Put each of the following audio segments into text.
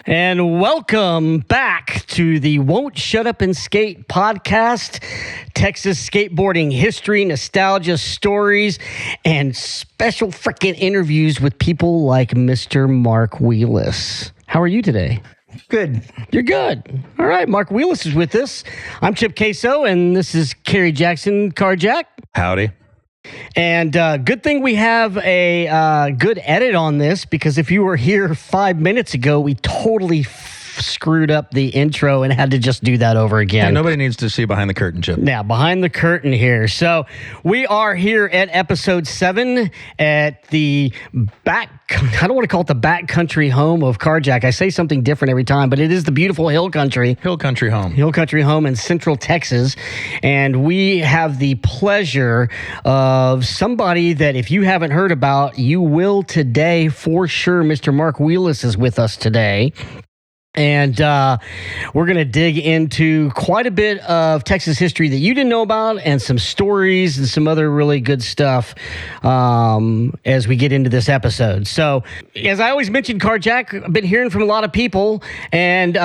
And welcome back to the Won't Shut Up and Skate podcast, Texas skateboarding history, nostalgia, stories, and special freaking interviews with people like Mr. Mark Wheeless. How are you today? Good. You're good. All right, Mark Wheeless is with us. I'm Chip Queso, and this is Kerry Jackson, Carjack. Howdy. And good thing we have a good edit on this, because if you were here 5 minutes ago, we totally screwed up the intro and had to just do that over again. Yeah, nobody needs to see behind the curtain, Chip. Yeah, behind the curtain here. So we are here at episode 7 at the back, I don't want to call it the backcountry home of Carjack. I say something different every time, but it is the beautiful Hill Country. Hill Country Home. Hill Country Home in Central Texas. And we have the pleasure of somebody that if you haven't heard about, you will today for sure. Mr. Mark Wheeless is with us today. And we're going to dig into quite a bit of Texas history that you didn't know about, and some stories and some other really good stuff as we get into this episode. So, as I always mention, Carjack, I've been hearing from a lot of people, and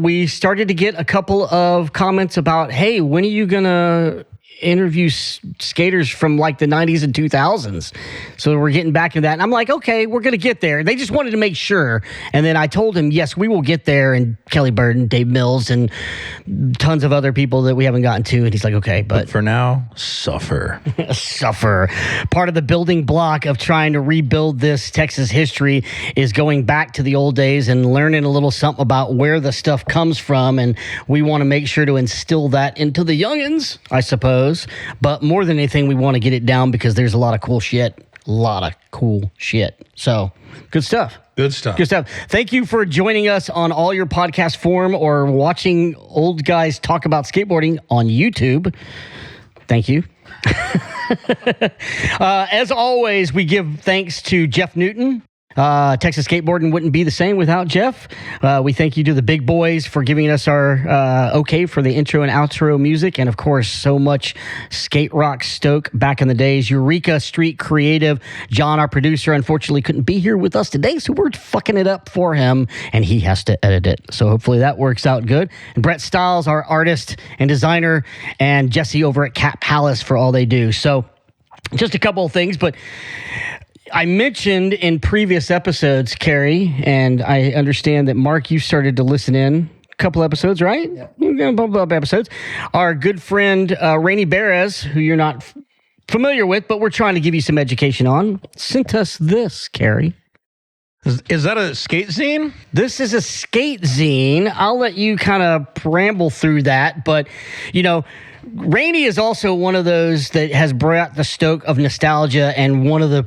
we started to get a couple of comments about, hey, when are you going to interview skaters from like the 90s and 2000s. So we're getting back to that. And I'm like, okay, we're going to get there. They just wanted to make sure. And then I told him, yes, we will get there. And Kelly Burton, Dave Mills, and tons of other people that we haven't gotten to. And he's like, okay, but for now, suffer. Suffer. Part of the building block of trying to rebuild this Texas history is going back to the old days and learning a little something about where the stuff comes from. And we want to make sure to instill that into the youngins, I suppose. But more than anything, we want to get it down because there's a lot of cool shit. So, good stuff. Good stuff. Good stuff. Thank you for joining us on all your podcast form or watching old guys talk about skateboarding on YouTube. Thank you. As always, we give thanks to Jeff Newton. Texas Skateboarding wouldn't be the same without Jeff. We thank you to the big boys for giving us our okay for the intro and outro music, and of course so much skate rock stoke back in the days. Eureka Street Creative, John, our producer, unfortunately couldn't be here with us today, so we're fucking it up for him, and he has to edit it. So hopefully that works out good. And Brett Stiles, our artist and designer, and Jesse over at Cat Palace for all they do. So just a couple of things, but I mentioned in previous episodes, Kerry, and I understand that, Mark, you started to listen in a couple episodes, right? Yeah. A couple of episodes. Our good friend, Rainey Beres, who you're not familiar with, but we're trying to give you some education on, sent us this, Kerry. Is that a skate zine? This is a skate zine. I'll let you kind of ramble through that, but, you know, Rainey is also one of those that has brought the stoke of nostalgia, and one of the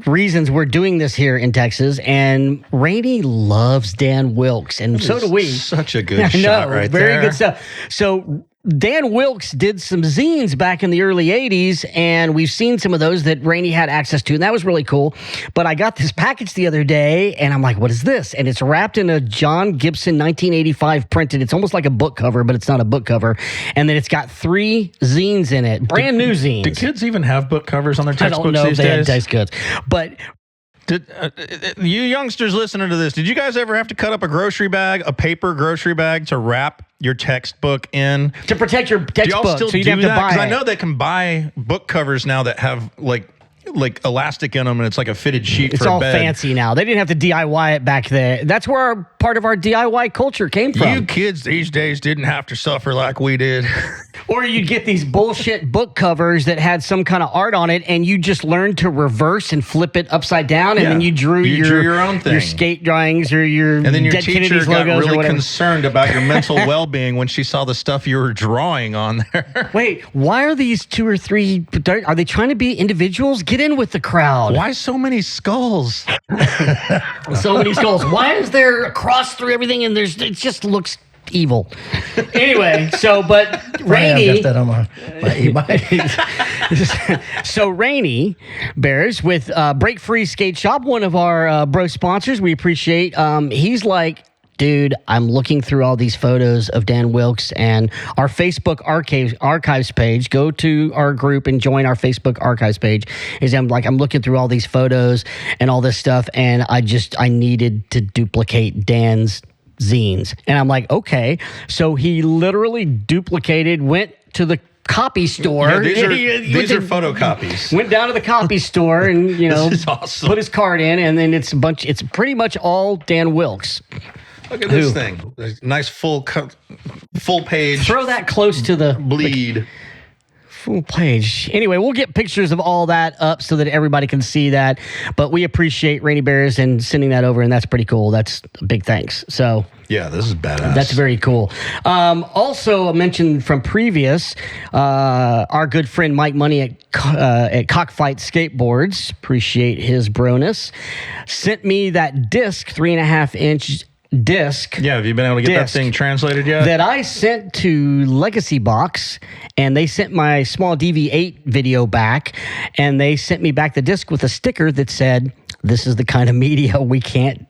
reasons we're doing this here in Texas. And Rainey loves Dan Wilkes, and so do we. Such a good shot right there. Very good stuff. So Dan Wilkes did some zines back in the early 80s, and we've seen some of those that Rainey had access to, and that was really cool. But I got this package the other day, and I'm like, what is this? And it's wrapped in a John Gibson 1985 printed. It's almost like a book cover, but it's not a book cover. And then it's got 3 zines in it, brand new zines. Do kids even have book covers on their textbooks these days? I don't know if they had days? Goods. But you youngsters listening to this, did you guys ever have to cut up a grocery bag, a paper grocery bag, to wrap your textbook in? To protect your textbook, do y'all still so you do have that? to buy it. Because I know they can buy book covers now that have like elastic in them, and it's like a fitted sheet it's for a all bed. fancy now. They didn't have to DIY it back there. That's where part of our DIY culture came from. You kids these days didn't have to suffer like we did. Or you'd get these bullshit book covers that had some kind of art on it, and you just learned to reverse and flip it upside down, and then you drew your own thing, your skate drawings or your and then your Dead teacher Kennedys got logos really concerned about your mental well-being when she saw the stuff you were drawing on there. Wait, why are these 2 or 3? Are they trying to be individuals? Get in with the crowd. Why so many skulls? So many skulls. Why is there a cross through everything, and it just looks evil. Anyway, but Rainey. I've got that on my e-bike. So Rainey Bears with Break Free Skate Shop, one of our bro sponsors. We appreciate. He's like dude, I'm looking through all these photos of Dan Wilkes and our Facebook archives page. Go to our group and join our Facebook archives page. I'm looking through all these photos and all this stuff, and I needed to duplicate Dan's zines. And I'm like, okay. So he literally went to the copy store. Yeah, these are photocopies. Went down to the copy store and, This is awesome. put his card in, and then it's pretty much all Dan Wilkes. Look at this thing. Nice full page. Throw that close to the bleed. Full page. Anyway, we'll get pictures of all that up so that everybody can see that. But we appreciate Rainy Bears and sending that over, and that's pretty cool. That's a big thanks. So yeah, this is badass. that's very cool. Also, I mentioned from previous, our good friend Mike Money at Cockfight Skateboards, appreciate his bronus, sent me that disc, 3.5-inch disc. Yeah, have you been able to get that thing translated yet? That I sent to Legacy Box, and they sent my small DV8 video back, and they sent me back the disc with a sticker that said, "This is the kind of media we can't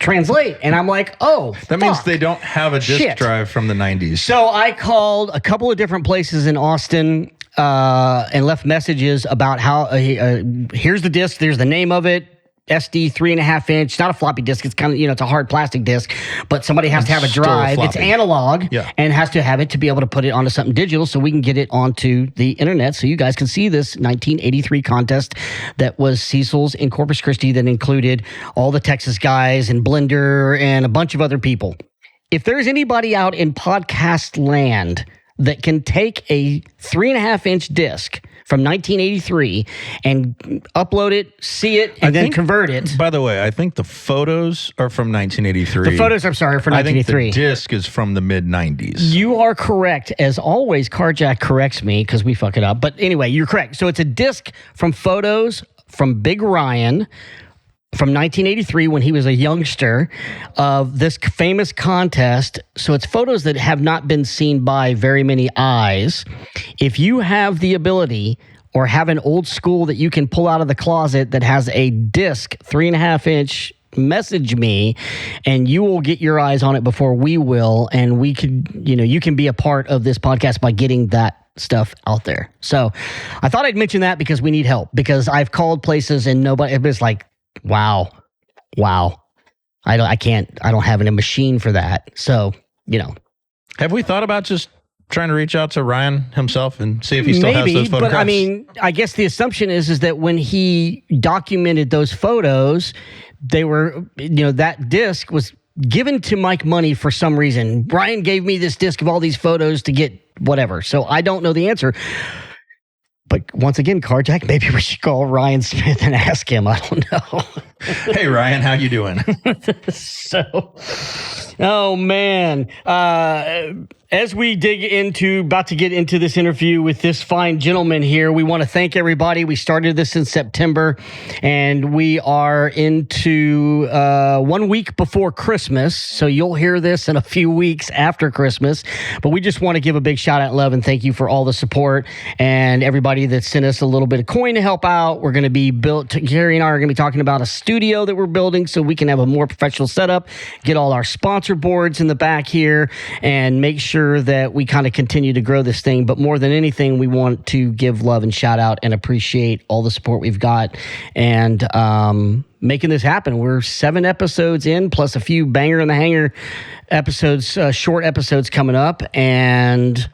translate." And I'm like, oh, that means they don't have a disc drive from the 90s. So I called a couple of different places in Austin and left messages about how here's the disc, there's the name of it. SD 3.5-inch, not a floppy disk. It's kind of, it's a hard plastic disc, but somebody has to have a drive. It's analog and has to have it to be able to put it onto something digital so we can get it onto the internet so you guys can see this 1983 contest that was Cecil's in Corpus Christi that included all the Texas guys and Blender and a bunch of other people. If there's anybody out in podcast land that can take a 3.5-inch disc from 1983 and upload it, see it, and then convert it. By the way, I think the photos are from 1983. The photos, I'm sorry, for 1983. I think the disc is from the mid-90s. You are correct. As always, Carjack corrects me because we fuck it up. But anyway, you're correct. So it's a disc from photos from Big Ryan from 1983 when he was a youngster of this famous contest. So it's photos that have not been seen by very many eyes. If you have the ability or have an old school that you can pull out of the closet that has a disc, 3.5-inch, message me and you will get your eyes on it before we will. And we could, you can be a part of this podcast by getting that stuff out there. So I thought I'd mention that because we need help, because I've called places and everybody's like, Wow. I don't have a machine for that. So, Have we thought about just trying to reach out to Ryan himself and see if he still has those photographs? But I mean, I guess the assumption is that when he documented those photos, they were, that disc was given to Mike Money for some reason. Ryan gave me this disc of all these photos to get whatever. So I don't know the answer. But once again, Carjack, maybe we should call Ryan Smith and ask him. I don't know. Hey, Ryan, how you doing? Oh, man. As we about to get into this interview with this fine gentleman here, we want to thank everybody. We started this in September, and we are into 1 week before Christmas. So you'll hear this in a few weeks after Christmas. But we just want to give a big shout out, love, and thank you for all the support and everybody that sent us a little bit of coin to help out. We're going to be Gary and I are going to be talking about a studio that we're building so we can have a more professional setup, get all our sponsor boards in the back here, and make sure that we kind of continue to grow this thing. But more than anything, we want to give love and shout out and appreciate all the support we've got and making this happen. We're 7 episodes in, plus a few banger in the hanger episodes, short episodes coming up, and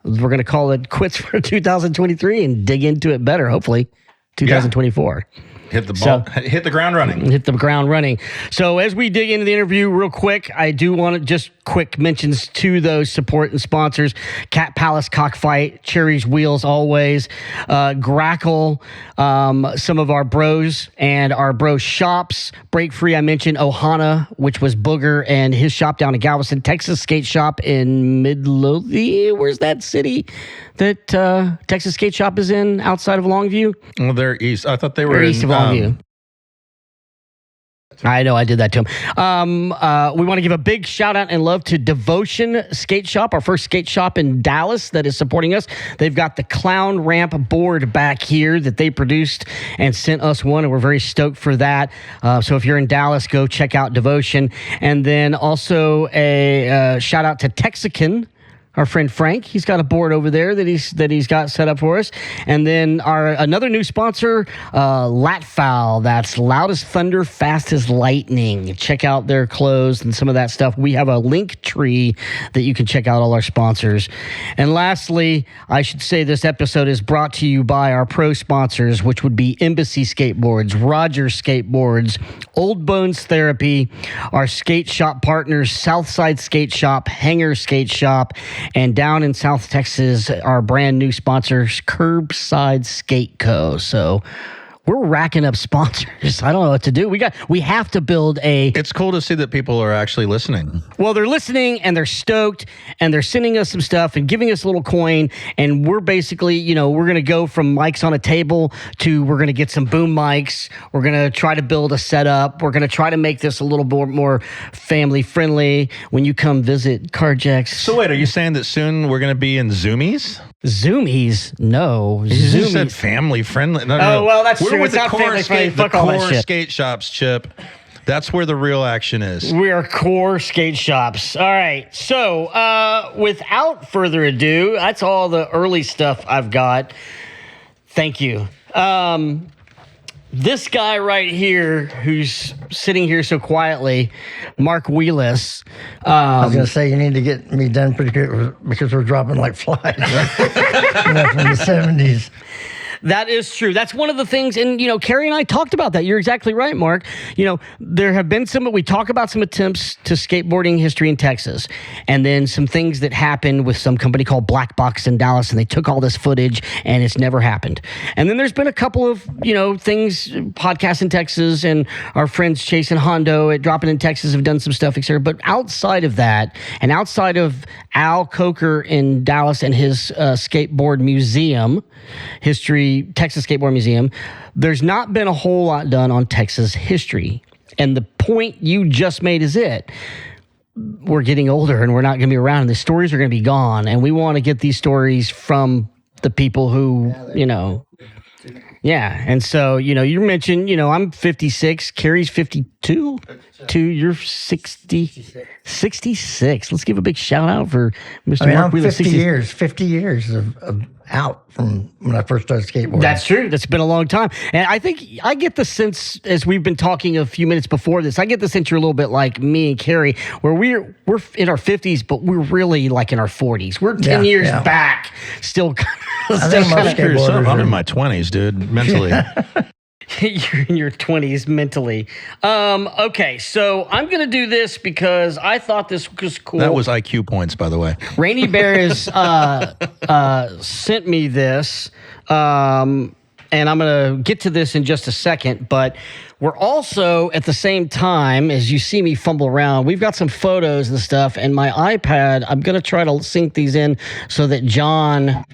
we're going to call it quits for 2023 and dig into it better, hopefully 2024. Hit the ball, hit the ground running. Hit the ground running. So as we dig into the interview real quick, I do want to just quick mentions to those support and sponsors: Cat Palace Cockfight, Cherry's Wheels always, Grackle, some of our bros and our bro shops. Break Free, I mentioned Ohana, which was Booger and his shop down in Galveston. Texas Skate Shop in Midlothian. Where's that city that Texas Skate Shop is in outside of Longview? Well, they're east. I thought they were east of Longview. I know I did that to him. We want to give a big shout out and love to Devotion Skate Shop, our first skate shop in Dallas that is supporting us. They've got the clown ramp board back here that they produced and sent us one, and we're very stoked for that. So if you're in Dallas, go check out Devotion. And then also a shout out to Texican. Our friend Frank, he's got a board over there that he's got set up for us. And then another new sponsor, Latfowl. That's loud as thunder, fast as lightning. Check out their clothes and some of that stuff. We have a link tree that you can check out all our sponsors. And lastly, I should say this episode is brought to you by our pro sponsors, which would be Embassy Skateboards, Rogers Skateboards, Old Bones Therapy, our skate shop partners, Southside Skate Shop, Hanger Skate Shop, and down in South Texas, our brand new sponsors, Curbside Skate Co. So we're racking up sponsors. I don't know what to do. We have to build It's cool to see that people are actually listening. Well, they're listening and they're stoked and they're sending us some stuff and giving us a little coin. And we're basically, we're going to go from mics on a table to we're going to get some boom mics. We're going to try to build a setup. We're going to try to make this a little more family friendly when you come visit Carjacks. So wait, are you saying that soon we're going to be in Zoomies? Zoomies? No. You just said Zoomies. family friendly. No. Well, that's true. We're with It's the not core family friendly. skate, Fuck the all that core shit. skate shops, Chip. That's where the real action is. We are core skate shops. All right. So, without further ado, that's all the early stuff I've got. Thank you. This guy right here, who's sitting here so quietly, Mark Wheeless. I was going to say, you need to get me done pretty quick because we're dropping like flies from the 70s. That is true. That's one of the things, and Carrie and I talked about that. You're exactly right, Mark. There have been we talk about some attempts to skateboarding history in Texas, and then some things that happened with some company called Black Box in Dallas, and they took all this footage, and it's never happened. And then there's been a couple of, things, podcasts in Texas, and our friends Chase and Hondo at Dropping in Texas have done some stuff, etc. But outside of that, and outside of Al Coker in Dallas and his skateboard museum, Texas Skateboard Museum, there's not been a whole lot done on Texas history. And the point you just made is it. We're getting older and we're not going to be around, and the stories are going to be gone. And we want to get these stories from the people who, Yeah. And so, you mentioned, I'm 56, Carrie's 52, you're 66. Let's give a big shout out for Mr. Mark I'm Wheeless. 50 years of out from when I first started skateboarding. That's true. That's been a long time. And I think I get the sense, as we've been talking a few minutes before this, I get the sense you're a little bit like me and Carrie, where we're in our 50s, but we're really like in our 40s. We're 10 years back, still I'm in my 20s, dude, mentally. You're in your 20s mentally. Okay, so I'm going to do this because I thought this was cool. That was IQ points, by the way. Rainy Bears sent me this, and I'm going to get to this in just a second, but we're also, at the same time, as you see me fumble around, we've got some photos and stuff, and my iPad, I'm going to try to sync these in so that John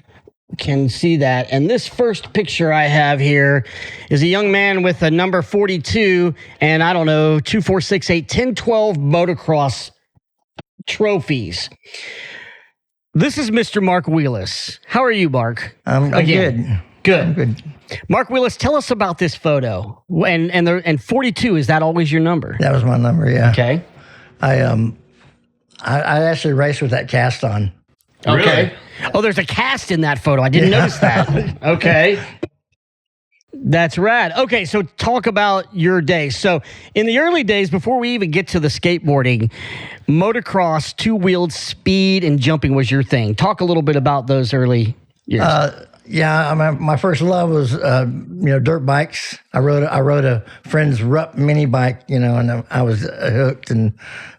can see that. And this first picture I have here is a young man with a number 42 and 2, 4, 6, 8, 10, 12 motocross trophies. This is Mr. Mark Wheeless. How are you, Mark? I'm good. Good. I'm good. Mark Wheeless, tell us about this photo. And 42, is that always your number? That was my number, yeah. Okay. I actually raced with that cast on. Okay. Really? Oh, there's a cast in that photo. I didn't notice that. Okay. That's rad. Okay, so talk about your day. So in the early days, before we even get to the skateboarding, motocross, two-wheeled speed and jumping was your thing. Talk a little bit about those early years. My first love was dirt bikes. I rode a friend's Rupp mini bike, and I was hooked and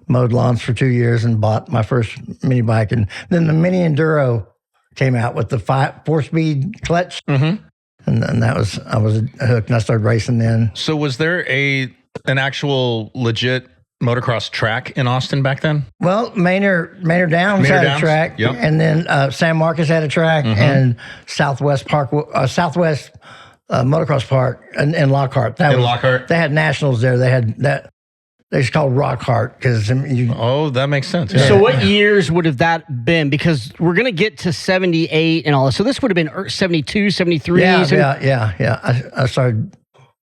mowed lawns for 2 years and bought my first mini bike. And then the mini enduro came out with the 4-speed clutch. Mm-hmm. And I was hooked and I started racing then. So was there an actual legit motocross track in Austin back then? Well, Maynard Downs had a track. Yep. And then San Marcos had a track, and Southwest Motocross Park in Lockhart. Lockhart. They had nationals there. They had that. It's called Rock Heart because you. Oh, that makes sense. So what years would have that been? Because we're going to get to 78 and all this. So this would have been 72, 73. Yeah.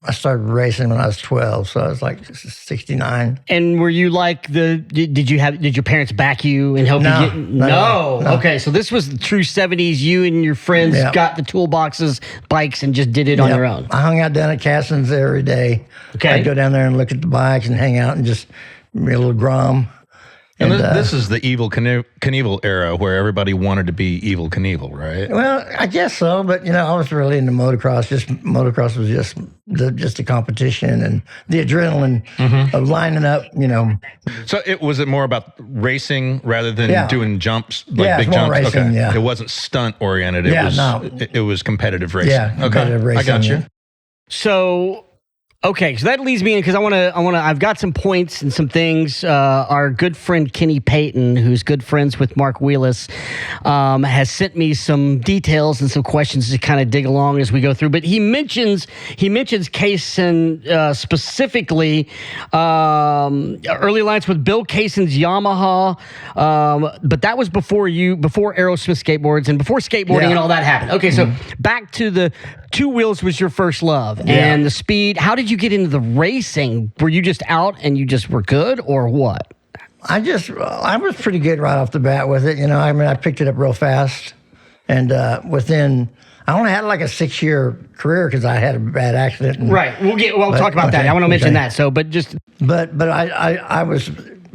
I started racing when I was 12, so I was like 69. And were you like did your parents back you and help you get? No. Okay, so this was the true 70s. You and your friends got the toolboxes, bikes, and just did it on your own. I hung out down at Caston's every day. Okay. I'd go down there and look at the bikes and hang out and just be a little grom. And this is the Evil Knievel era where everybody wanted to be Evil Knievel, right? Well, I guess so, but I was really into motocross. Motocross was just a competition and the adrenaline of lining up. So was it more about racing rather than doing jumps, like big jumps? Racing, okay, yeah. It wasn't stunt oriented. It was competitive racing. Yeah, competitive racing. I got you. So. Okay, so that leads me in because I've got some points and some things. Our good friend Kenny Peyton, who's good friends with Mark Wheeless, has sent me some details and some questions to kind of dig along as we go through. But he mentions Kaysen specifically, early alliance with Bill Kaysen's Yamaha, but that was before Aerosmith skateboards and before skateboarding and all that happened. Okay, so back to the two wheels was your first love and the speed. How did you get into the racing? Were you just out and you just were good or what? I was pretty good right off the bat with it. I picked it up real fast. And I only had like a 6-year career because I had a bad accident. Right. We'll talk about that. I want to mention that. So, but I was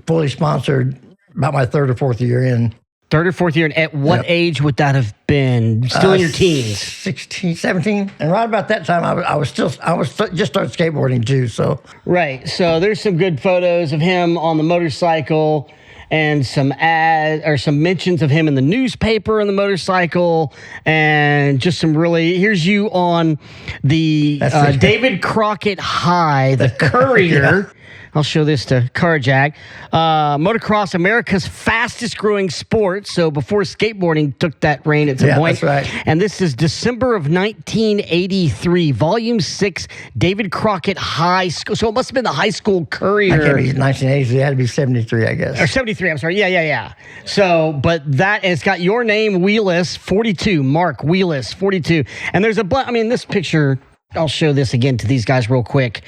fully sponsored about my third or fourth year in. Third or fourth year. And at what age would that have been? Still in your teens? 16, 17. And right about that time, I was just started skateboarding too. So right. So there's some good photos of him on the motorcycle and some mentions of him in the newspaper on the motorcycle and just some really, here's you on the David Crockett High, the Courier. I'll show this to Carjack. Motocross, America's fastest growing sport. So before skateboarding took that reign at some point. That's right. And this is December of 1983, Volume 6, David Crockett High School. So it must have been the high school Courier. I can't be 1980, it had to be 73, I guess. Or 73, I'm sorry. Yeah. So, but and it's got your name, Wheeless, 42, Mark Wheeless, 42. And there's this picture... I'll show this again to these guys real quick.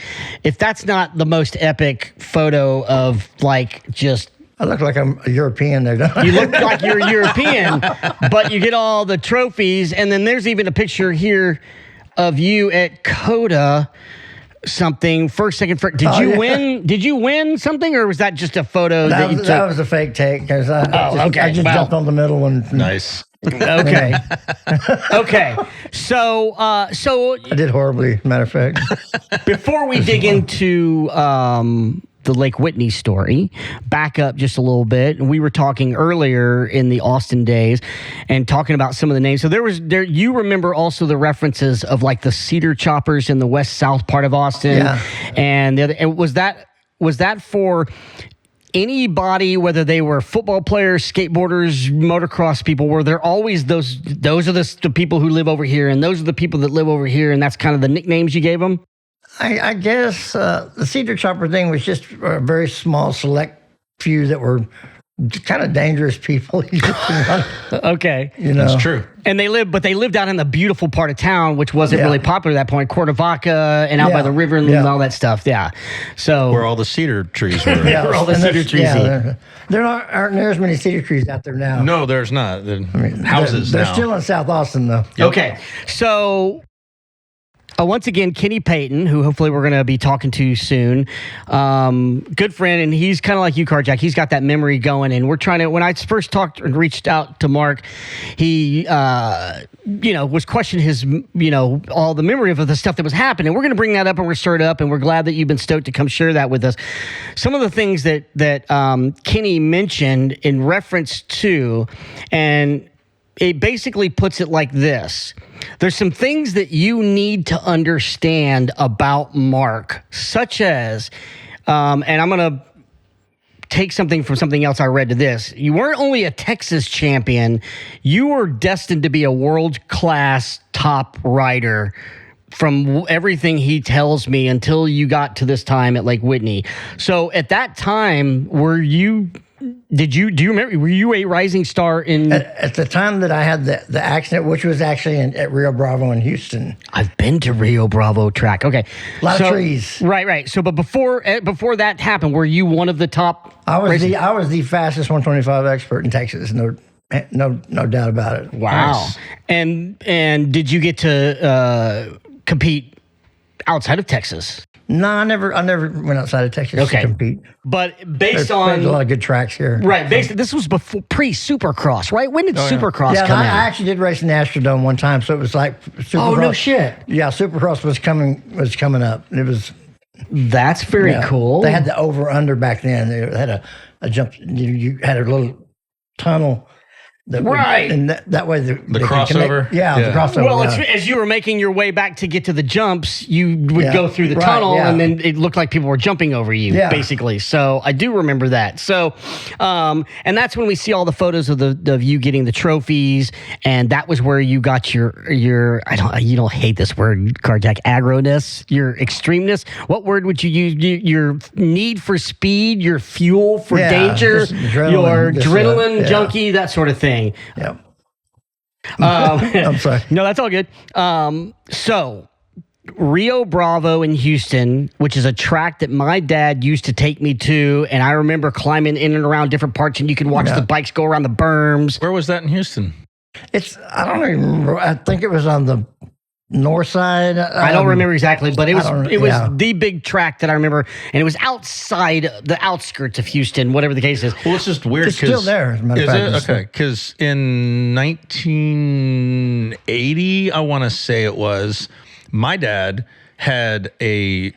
If that's not the most epic photo of just... I look like I'm a European there, don't I? You look like you're a European, but you get all the trophies. And then there's even a picture here of you at COTA something. Did you win something, or was that just a photo that you took? That was a fake take. Because I just jumped on the middle one. Nice. Okay. So I did horribly, matter of fact. Before we dig into the Lake Whitney story, back up just a little bit. And we were talking earlier in the Austin days and talking about some of the names. So you remember also the references of the cedar choppers in the west south part of Austin. Yeah. And was that for anybody, whether they were football players, skateboarders, motocross people? Were there always those are the people who live over here, and those are the people that live over here, and that's kind of the nicknames you gave them? I guess the cedar chopper thing was just a very small, select few that were kind of dangerous people. Okay. That's true. And they lived out in the beautiful part of town, which wasn't really popular at that point, Cuernavaca and out by the river and all that stuff. Yeah. So where all the cedar trees were. Where all the cedar trees. There aren't near as many cedar trees out there now. No, there's not. Houses they're now. still in South Austin, though. Yep. Okay. So once again, Kenny Peyton, who hopefully we're going to be talking to soon, good friend, and he's kind of like you, Carjack. He's got that memory going, and we're trying to. When I first talked and reached out to Mark, he, was questioning his, all the memory of the stuff that was happening. We're going to bring that up and we're stirred up, and we're glad that you've been stoked to come share that with us. Some of the things that Kenny mentioned in reference to, and it basically puts it like this. There's some things that you need to understand about Mark, such as, and I'm going to take something from something else I read to this. You weren't only a Texas champion, you were destined to be a world-class top rider everything he tells me until you got to this time at Lake Whitney. So at that time, do you remember, were you a rising star in... At the time that I had the accident, which was actually at Rio Bravo in Houston. I've been to Rio Bravo track. Okay. A lot of trees. Right. So, but before that happened, were you one of the top... I was the fastest 125 expert in Texas. No doubt about it. Wow. Nice. And did you get to compete outside of Texas? No, I never went outside of Texas to compete. But There's a lot of good tracks here. Right. This was before pre-Supercross, right? When did Supercross come I out? actually did race in the Astrodome one time, so it was like Supercross. Oh, no shit. Yeah, Supercross was coming up. It was... That's very cool. They had the over-under back then. They had a jump. You had a little tunnel. And that way the crossover? The crossover. Well, as you were making your way back to get to the jumps, you would go through the tunnel, and then it looked like people were jumping over you, basically. So I do remember that. So, and that's when we see all the photos of you getting the trophies, and that was where you got your you don't hate this word, Carjack, aggroness, your extremeness. What word would you use? Your need for speed, your fuel for danger, your adrenaline junkie, that sort of thing. Yeah. I'm sorry. No, that's all good. So Rio Bravo in Houston, which is a track that my dad used to take me to, and I remember climbing in and around different parts, and you could watch the bikes go around the berms. Where was that in Houston? I don't even remember. I think it was on the north side. I don't remember exactly, but it was the big track that I remember, and it was outside the outskirts of Houston, whatever the case is. Well, it's just weird. It's still there, as a matter of fact. Okay, because in 1980, I want to say it was, my dad had a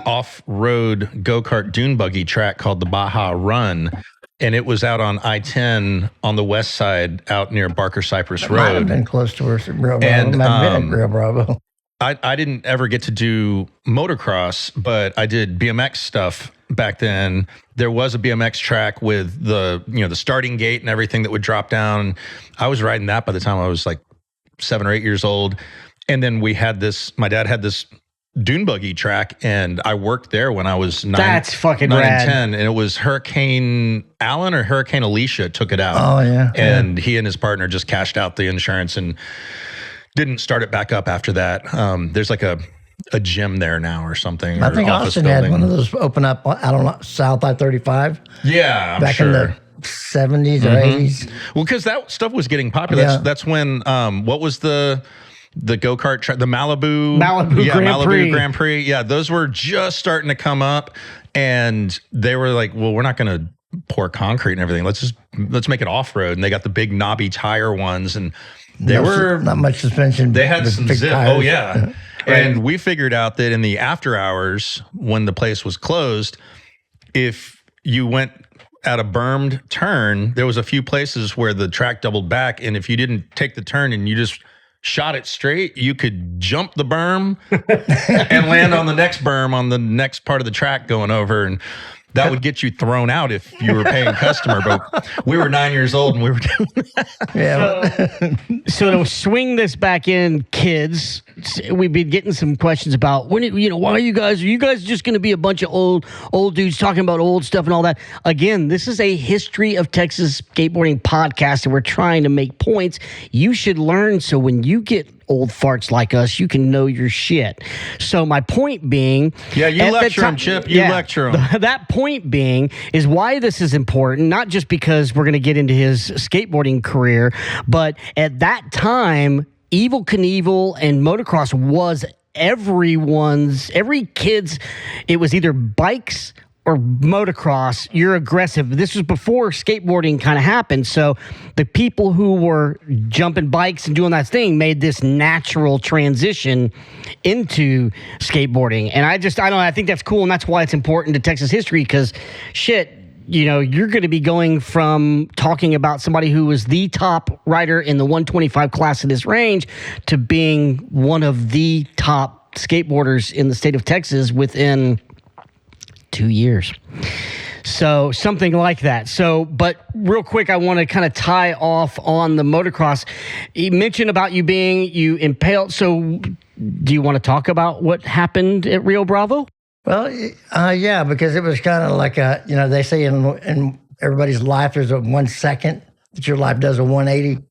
off-road go-kart dune buggy track called the Baja Run. And it was out on I-10 on the west side, out near Barker Cypress Road. Might have been close to where Rio Bravo. And Rio Bravo. I didn't ever get to do motocross, but I did BMX stuff back then. There was a BMX track with the starting gate and everything that would drop down. I was riding that by the time I was like 7 or 8 years old. And then my dad had this dune buggy track, and I worked there when I was 9. That's fucking 9 rad. and 10, and it was Hurricane Allen or Hurricane Alicia took it out. Oh yeah. And he and his partner just cashed out the insurance and didn't start it back up after that. There's like a gym there now or something. I think Austin had one of those open up out on South I-35. Yeah, back in the 70s or 80s. Well, because that stuff was getting popular. Yeah. That's when what was the go-kart track, the Malibu Grand Prix. Yeah, those were just starting to come up, and they were like, well, we're not going to pour concrete and everything. Let's make it off-road. And they got the big knobby tire ones, and they were not much suspension. They had some zip. Tires. Oh yeah. And we figured out that in the after hours, when the place was closed, if you went at a bermed turn, there was a few places where the track doubled back, and if you didn't take the turn and you just shot it straight, you could jump the berm and land on the next berm on the next part of the track going over, and that would get you thrown out if you were paying customer. But we were 9 years old and we were doing that. Yeah. So to swing this back in, kids, we've been getting some questions about why are you guys just going to be a bunch of old dudes talking about old stuff and all that? Again, this is a history of Texas skateboarding podcast, and we're trying to make points. You should learn, so when you get old farts like us, you can know your shit. So my point being... Yeah, you lecture them, Chip. You lecture them. That point being is why this is important, not just because we're going to get into his skateboarding career, but at that time, Evel Knievel and motocross was every kid's... It was either bikes or motocross. You're aggressive. This was before skateboarding kind of happened. So the people who were jumping bikes and doing that thing made this natural transition into skateboarding. And I don't know, I think that's cool. And that's why it's important to Texas history, because you're going to be going from talking about somebody who was the top rider in the 125 class of this range to being one of the top skateboarders in the state of Texas within 2 years. So something like that. So, but real quick, I want to kind of tie off on the motocross. You mentioned about you impaled. So do you want to talk about what happened at Rio Bravo? Well, yeah, because it was kind of like they say in everybody's life there's a 1 second that your life does a 180.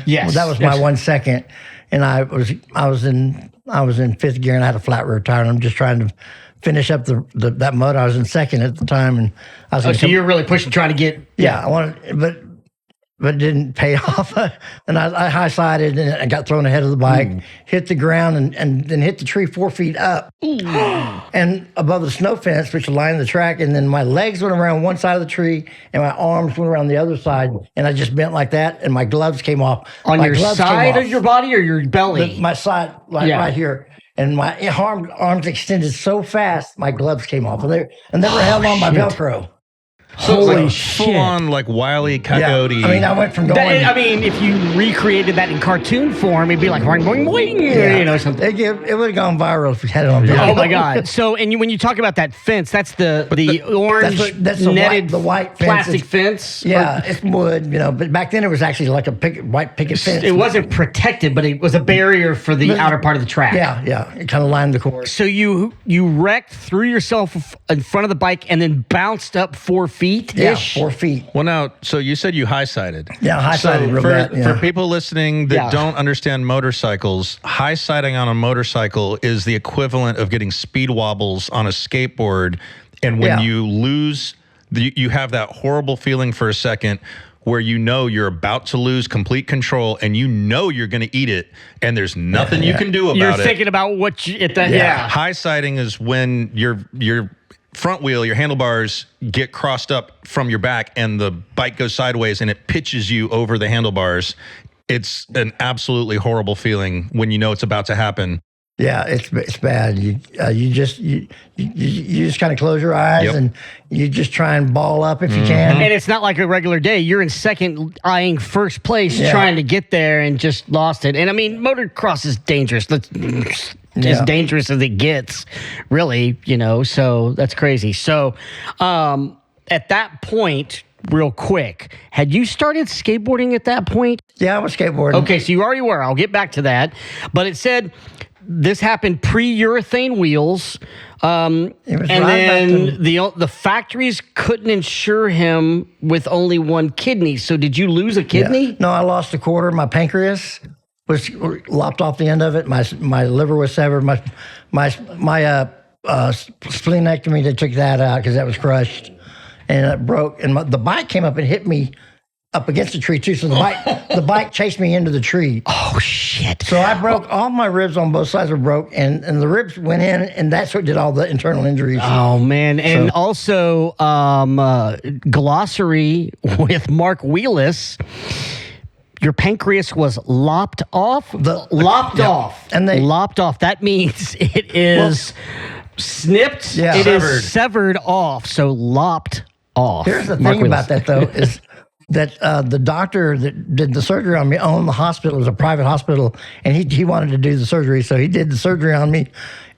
Yes, well, that was my 1 second, and I was in fifth gear and I had a flat rear tire, and I'm just trying to finish up that motor. I was in second at the time, and I was. So you're really pushing, trying to get. Yeah, I wanted, but it didn't pay off. And I high-sided and I got thrown ahead of the bike, hit the ground, and then hit the tree 4 feet up and above the snow fence, which lined the track. And then my legs went around one side of the tree and my arms went around the other side. And I just bent like that, and my gloves came off. On your side of your body or your belly? My side, right here. And my arms extended so fast, my gloves came off. And they were held on by Velcro. So Holy like shit. full on like Wile E. Coyote. Yeah. I mean, I went from going. If you recreated that in cartoon form, it'd be like boing, boing, boing, something. It would have gone viral if we had it on video. Oh my God! So, when you talk about that fence, that's the orange that's netted the white fence. plastic fence. Yeah, it's wood, But back then it was actually like a white picket fence. It wasn't protected, but it was a barrier for the outer part of the track. Yeah. It kind of lined the course. So you wrecked, threw yourself in front of the bike, and then bounced up 4 feet. Yeah, 4 feet. Well, now, so you said you high-sided. Yeah, high-sided real bad. Yeah. For people listening that don't understand motorcycles, high-siding on a motorcycle is the equivalent of getting speed wobbles on a skateboard. And when you lose, you have that horrible feeling for a second where you're about to lose complete control and you're going to eat it and there's nothing you can do about it. You're thinking about what High-siding is when your front wheel, your handlebars get crossed up from your back and the bike goes sideways and it pitches you over the handlebars. It's an absolutely horrible feeling when you know it's about to happen. Yeah, it's bad. You just kind of close your eyes and you just try and ball up if you can. And it's not like a regular day. You're in second, eyeing first place, trying to get there, and just lost it. And I mean, motocross is dangerous. As dangerous as it gets, really. So that's crazy. So, at that point, real quick, had you started skateboarding at that point? Yeah, I was skateboarding. Okay, so you already were. I'll get back to that. But it said this happened pre-urethane wheels. And then the factories couldn't insure him with only one kidney. So did you lose a kidney? Yeah. No, I lost a quarter. My pancreas was lopped off the end of it. My liver was severed. My splenectomy, they took that out because that was crushed, and it broke. And the bike came up and hit me up against the tree too. So the bike chased me into the tree. Oh shit! So I broke all my ribs on both sides were broke, and the ribs went in, and that's what did all the internal injuries. Oh man! And also glossary with Mark Wheeless. Your pancreas was lopped off. Lopped off. That means it is snipped. Yeah. It is severed off. So lopped off. Here's the thing about that though is that the doctor that did the surgery on me owned the hospital. It was a private hospital, and he wanted to do the surgery, so he did the surgery on me,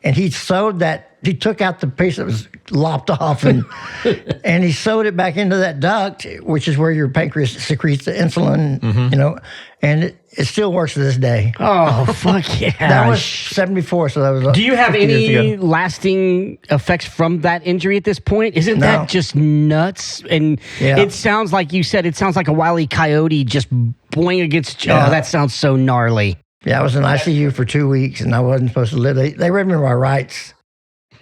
and he sewed that. He took out the piece that was lopped off and he sewed it back into that duct, which is where your pancreas secretes the insulin, and it still works to this day. Oh, fuck yeah. That was 74, so that was. Do you have any lasting effects from that injury at this point? Isn't that just nuts? And it sounds like you said, it sounds like a Wile E. Coyote just boing against. Oh, that sounds so gnarly. Yeah, I was in ICU for 2 weeks, and I wasn't supposed to live. They read me my rights.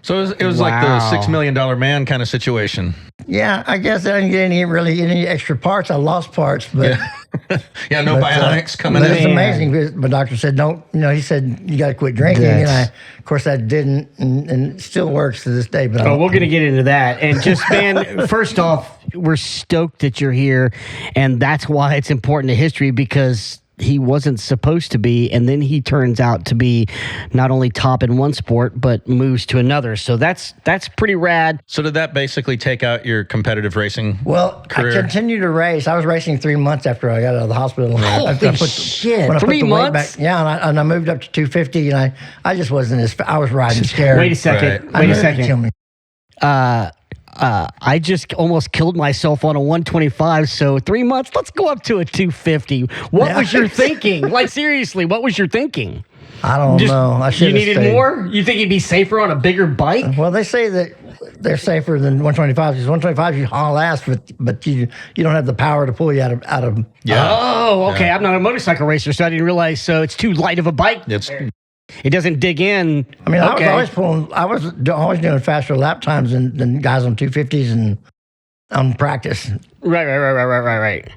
So it was like the $6 million man kind of situation. Yeah, I guess I didn't get any extra parts. I lost parts, but no bionics coming in. It's amazing because my doctor said don't. He said you got to quit drinking, and of course I didn't, and it still works to this day. But we're gonna get into that. And just man, first off, we're stoked that you're here, and that's why it's important to history because he wasn't supposed to be, and then he turns out to be not only top in one sport but moves to another. So that's pretty rad. So did that basically take out your competitive racing career? I continued to race. I was racing 3 months after I got out of the hospital. Holy shit! 3 months? And I moved up to 250, and I just wasn't I was riding scared. Wait a second. Wait a second. Kill me. I just almost killed myself on a 125, so 3 months, let's go up to a 250. What was your thinking? Like, seriously, what was your thinking? I don't know. I should. You needed more? You think you'd be safer on a bigger bike? Well, they say that they're safer than 125 because 125 you haul ass, but you don't have the power to pull you out of. Yeah. Oh, okay. I'm not a motorcycle racer, so I didn't realize. So it's too light of a bike. It doesn't dig in. I mean, I was always doing faster lap times than guys on 250s and on practice. Right.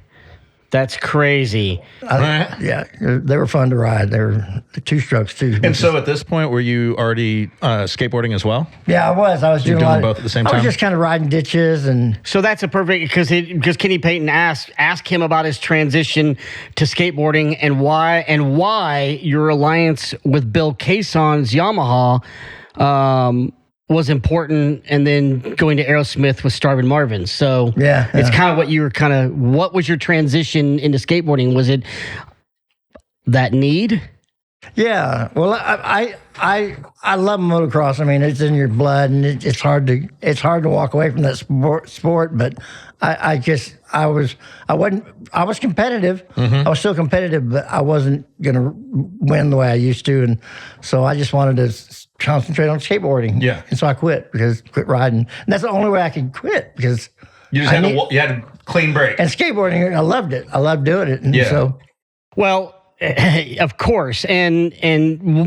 That's crazy. Yeah, they were fun to ride. They were two strokes too. And so at this point, were you already skateboarding as well? Yeah, I was. I was doing both at the same time. I was just kind of riding ditches and. So that's a perfect because Kenny Peyton asked him about his transition to skateboarding and why your alliance with Bill Caisson's Yamaha was important, and then going to Aerosmith with Starvin' Marvin. So it's kind of what was your transition into skateboarding? Was it that need? Yeah. Well, I love motocross. I mean, it's in your blood, and it's hard to walk away from that sport. But I was competitive. I was still competitive, but I wasn't gonna win the way I used to, and so I just wanted to concentrate on skateboarding. Yeah. And so I quit riding. And that's the only way I could quit because you just had a clean break. And skateboarding, I loved it. I loved doing it. And so. Well, of course. And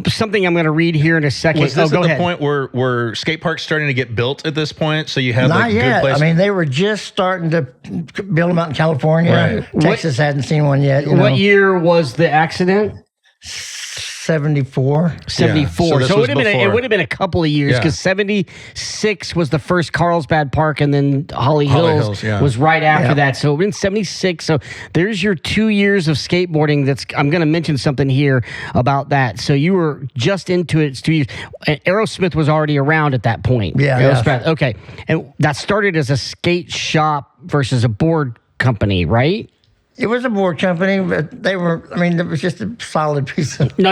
something I'm going to read here in a second. Was this at the point where skate parks starting to get built at this point? So you had Not yet. Good place. I mean, they were just starting to build them out in California. Right. Texas hadn't seen one yet. What year was the accident? 74. 74. Yeah. So it would have been a couple of years because 76 was the first Carlsbad Park, and then Holly Hills was right after that. So in 76. So there's your 2 years of skateboarding. I'm going to mention something here about that. So you were just into it. It's 2 years. Aerosmith was already around at that point. Yeah. Okay. And that started as a skate shop versus a board company, right? It was a board company, but it was just a solid piece of. No.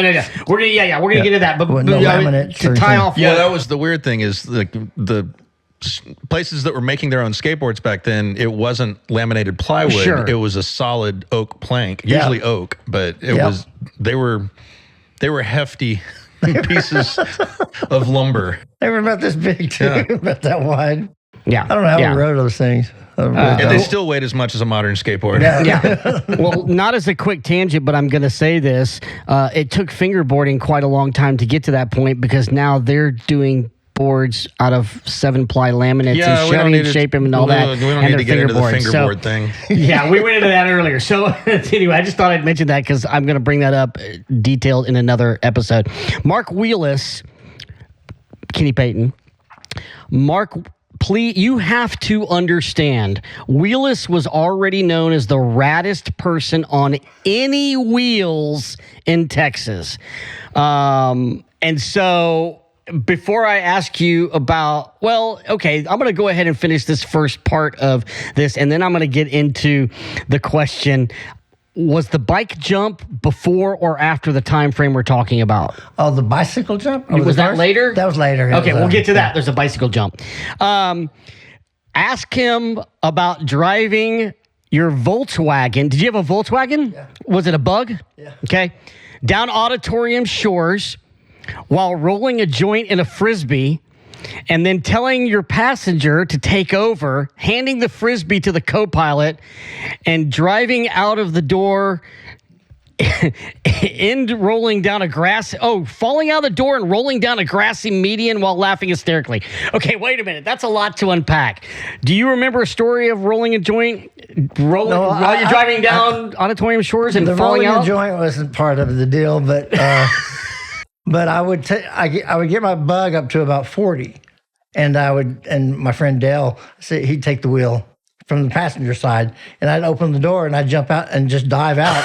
We're gonna get into that, but no laminate to tie off. Yeah, that was the weird thing is the places that were making their own skateboards back then. It wasn't laminated plywood. Sure. It was a solid oak plank, usually oak, but it was they were hefty pieces of lumber. They were about this big too, about that wide. Yeah, I don't know how we rode those things. And they still weighed as much as a modern skateboard. Yeah. Well, not as a quick tangent, but I'm going to say this. It took fingerboarding quite a long time to get to that point because now they're doing boards out of 7-ply laminates and shutting and shape them and all that. We don't need to get into the fingerboard thing. Yeah, we went into that earlier. So anyway, I just thought I'd mention that because I'm going to bring that up detailed in another episode. Mark Wheeless, Kenny Peyton. Mark, please, you have to understand, Wheeless was already known as the raddest person on any wheels in Texas. And so before I ask you about, I'm going to go ahead and finish this first part of this, and then I'm going to get into the question. Was the bike jump before or after the time frame we're talking about? Oh, the bicycle jump? Was that later? That was later. Okay, we'll get to that. There's a bicycle jump. Ask him about driving your Volkswagen. Did you have a Volkswagen? Yeah. Was it a Bug? Yeah. Okay. Down Auditorium Shores while rolling a joint in a Frisbee, and then telling your passenger to take over, handing the Frisbee to the co-pilot, and driving out of the door and falling out of the door and rolling down a grassy median while laughing hysterically. Okay, wait a minute. That's a lot to unpack. Do you remember a story of rolling a joint while you're driving down Auditorium Shores and falling out? The rolling a joint wasn't part of the deal, but but I would get my Bug up to about 40, and my friend Dale, he'd take the wheel from the passenger side, and I'd open the door and I'd jump out and just dive out.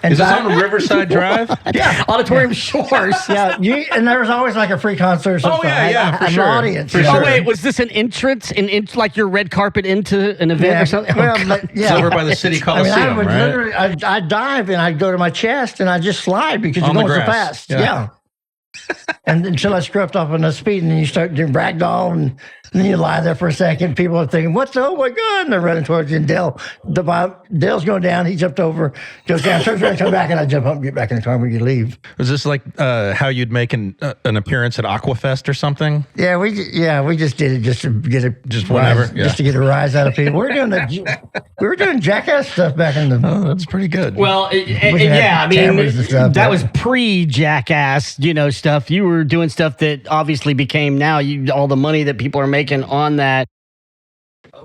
Is this on Riverside Drive? Yeah, Auditorium Shores. Yeah, and there was always like a free concert or something. For sure. An audience. For sure. Oh wait, was this an entrance, like your red carpet into an event or something? It's over by the city Coliseum, literally, I'd dive and I'd go to my chest and I'd just slide because you're going so fast. Yeah. And until I scruffed off enough speed, and then you start doing ragdoll, and then you lie there for a second. People are thinking, oh my God, and they're running towards you. And Dale's going down. He jumped over, goes down, turns around, comes back, and I jump up and get back in the car when you leave. Was this like how you'd make an appearance at Aquafest or something? Yeah, we just did it just to get a just to get a rise out of people. We were doing jackass stuff back in the. Oh, that's pretty good. Well, I mean, that was pre-jackass, stuff. You were doing stuff that obviously became now all the money that people are making on that.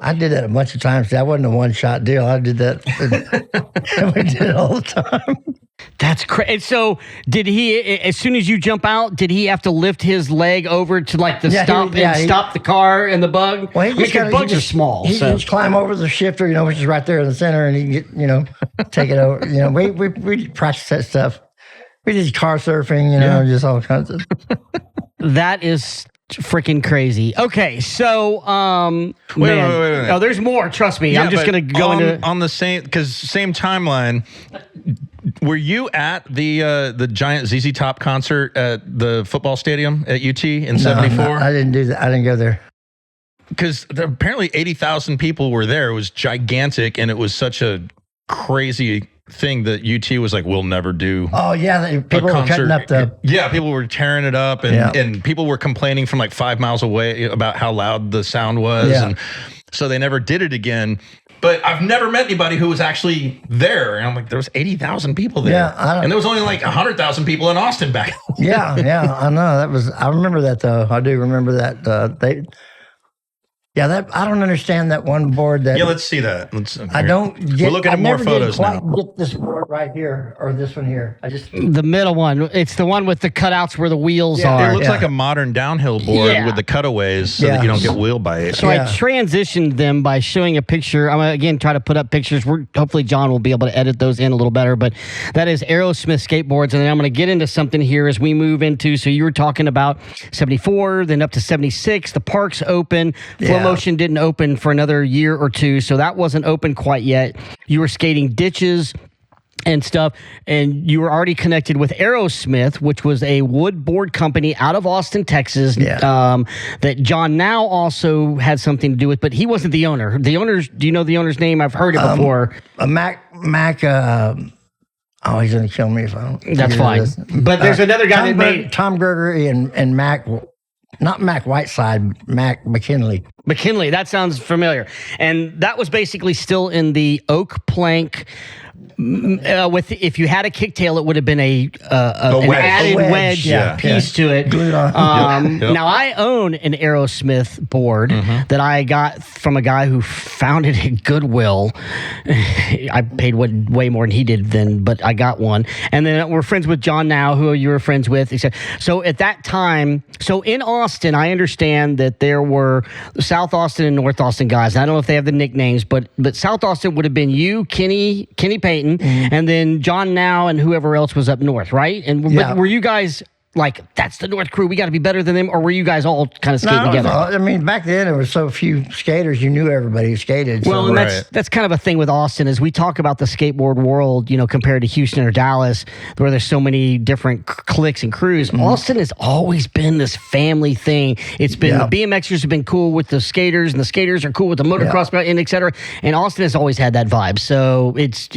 I did that a bunch of times. That wasn't a one-shot deal. I did that. We did it all the time. That's crazy. So, did he? As soon as you jump out, did he have to lift his leg over to like the stop the car and the bug? Well, bugs are small. He just climb over the shifter, which is right there in the center, and he can get, take it over. We practice that stuff. We did car surfing, just all kinds of. That is freaking crazy. Okay, so wait. Oh, there's more. Trust me. I'm just gonna go into on the same timeline. Were you at the giant ZZ Top concert at the football stadium at UT in '74? I didn't do that. I didn't go there. Because apparently 80,000 people were there. It was gigantic, and it was such a crazy thing that UT was like, we'll never do. Oh yeah, people were cutting up people were tearing it up, and people were complaining from like 5 miles away about how loud the sound was, and so they never did it again. But I've never met anybody who was actually there, and I'm like, there was 80,000 people there, and there was only like 100,000 people in Austin back. Yeah, I know. I remember that though. I do remember that. I don't understand that one board. Let's see that. I don't get. We're looking at more photos now. Get this board right here or this one here. The middle one. It's the one with the cutouts where the wheels are. It looks like a modern downhill board with the cutaways, so that you don't get wheel bite. So I transitioned them by showing a picture. I'm gonna again try to put up pictures. Hopefully John will be able to edit those in a little better. But that is Aerosmith skateboards, and then I'm gonna get into something here as we move into. So you were talking about 74, then up to 76. The park's open. Flow Motion didn't open for another year or two, so that wasn't open quite yet. You were skating ditches and stuff, and you were already connected with Aerosmith, which was a wood board company out of Austin, Texas, that John now also had something to do with, but he wasn't the owner. The owners, do you know the owner's name? I've heard it before. Mac. Oh, he's going to kill me if I don't. That's fine. But there's another guy that made Tom Gregory and Mac. Not Mac Whiteside, Mac McKinley. McKinley, that sounds familiar. And that was basically still in the oak plank. With if you had a kicktail, it would have been an added wedge piece to it. Now I own an Aerosmith board that I got from a guy who found it at Goodwill. I paid way more than he did then, but I got one. And then we're friends with John now, who you were friends with. So at that time, in Austin, I understand that there were South Austin and North Austin guys. I don't know if they have the nicknames, but South Austin would have been you, Kenny Peyton, and then John Now and whoever else was up north, right? And but were you guys like, that's the North crew, we got to be better than them, or were you guys all kind of skating together? I mean, back then there were so few skaters, you knew everybody who skated. Well, and that's kind of a thing with Austin, is we talk about the skateboard world, compared to Houston or Dallas, where there's so many different cliques and crews. Austin has always been this family thing. It's been the BMXers have been cool with the skaters, and the skaters are cool with the motocross, and et cetera. And Austin has always had that vibe. So it's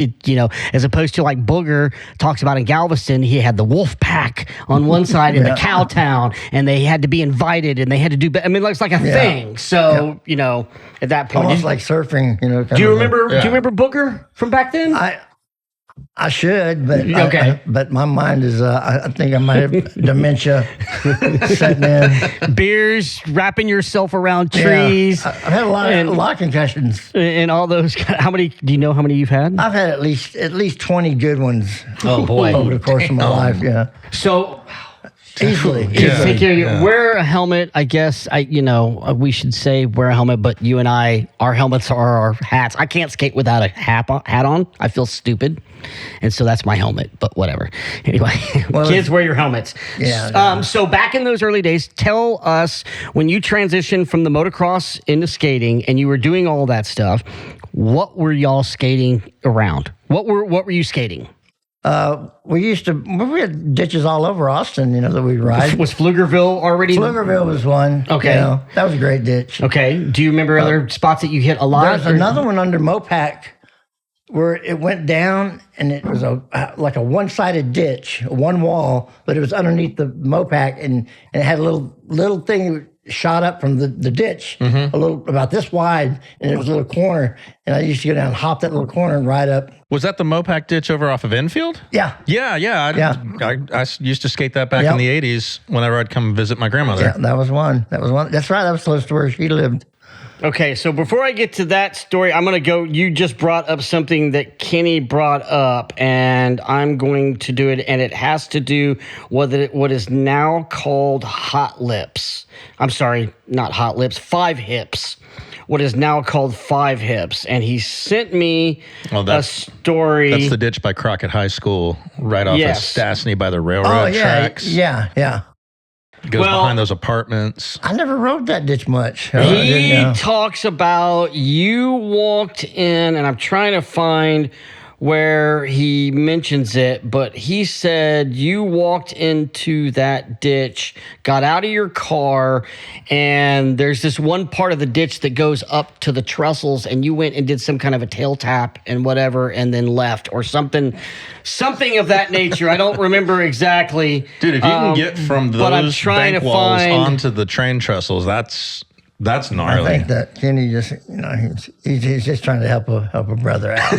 as opposed to like Booger talks about in Galveston, he had the Wolf Pack on one side in the Cowtown, and they had to be invited, and they had to do. I mean, it's like a thing. So at that point, almost like surfing. Do you remember? Do you remember Booger from back then? I should, but but my mind is. I think I might have dementia setting in. Beers, wrapping yourself around trees. I've had a lot of concussions and all those. How many? Do you know how many you've had? I've had at least 20 good ones. Oh boy, over the course of my life. Yeah. So. Easily. Take care of you. Wear a helmet. I guess we should say wear a helmet, but you and I, our helmets are our hats. I can't skate without a hat on. I feel stupid, and so that's my helmet. But whatever. Anyway, kids, wear your helmets. Yeah. So back in those early days, tell us when you transitioned from the motocross into skating, and you were doing all that stuff. What were y'all skating around? What were you skating? We had ditches all over Austin, that we'd ride. Was Pflugerville already? Pflugerville was one. Okay. That was a great ditch. Okay. Do you remember other spots that you hit a lot? There's another one under Mopac where it went down and it was like a one-sided ditch, one wall, but it was underneath the Mopac and it had a little thing that shot up from the ditch, a little about this wide, and it was a little corner. And I used to go down and hop that little corner and ride up. Was that the Mopac ditch over off of Enfield? Yeah. I used to skate that back in the 80s whenever I'd come visit my grandmother. Yeah, that was one. That's right. That was close to where she lived. Okay, so before I get to that story, I'm going to go. You just brought up something that Kenny brought up, and I'm going to do it, and it has to do with what is now called hot lips. I'm sorry, not hot lips, five hips. What is now called five hips. And he sent me a story. That's the ditch by Crockett High School, right off of Stastny by the railroad tracks. Yeah. It goes behind those apartments. I never rode that ditch much. He talks about you walked in, and I'm trying to find where he mentions it, but he said you walked into that ditch, got out of your car, and there's this one part of the ditch that goes up to the trestles, and you went and did some kind of a tail tap and whatever, and then left or something of that nature. I don't remember exactly. Dude, if you can get from those bank walls onto the train trestles, that's gnarly. I think that Kenny just, he's just trying to help a brother out.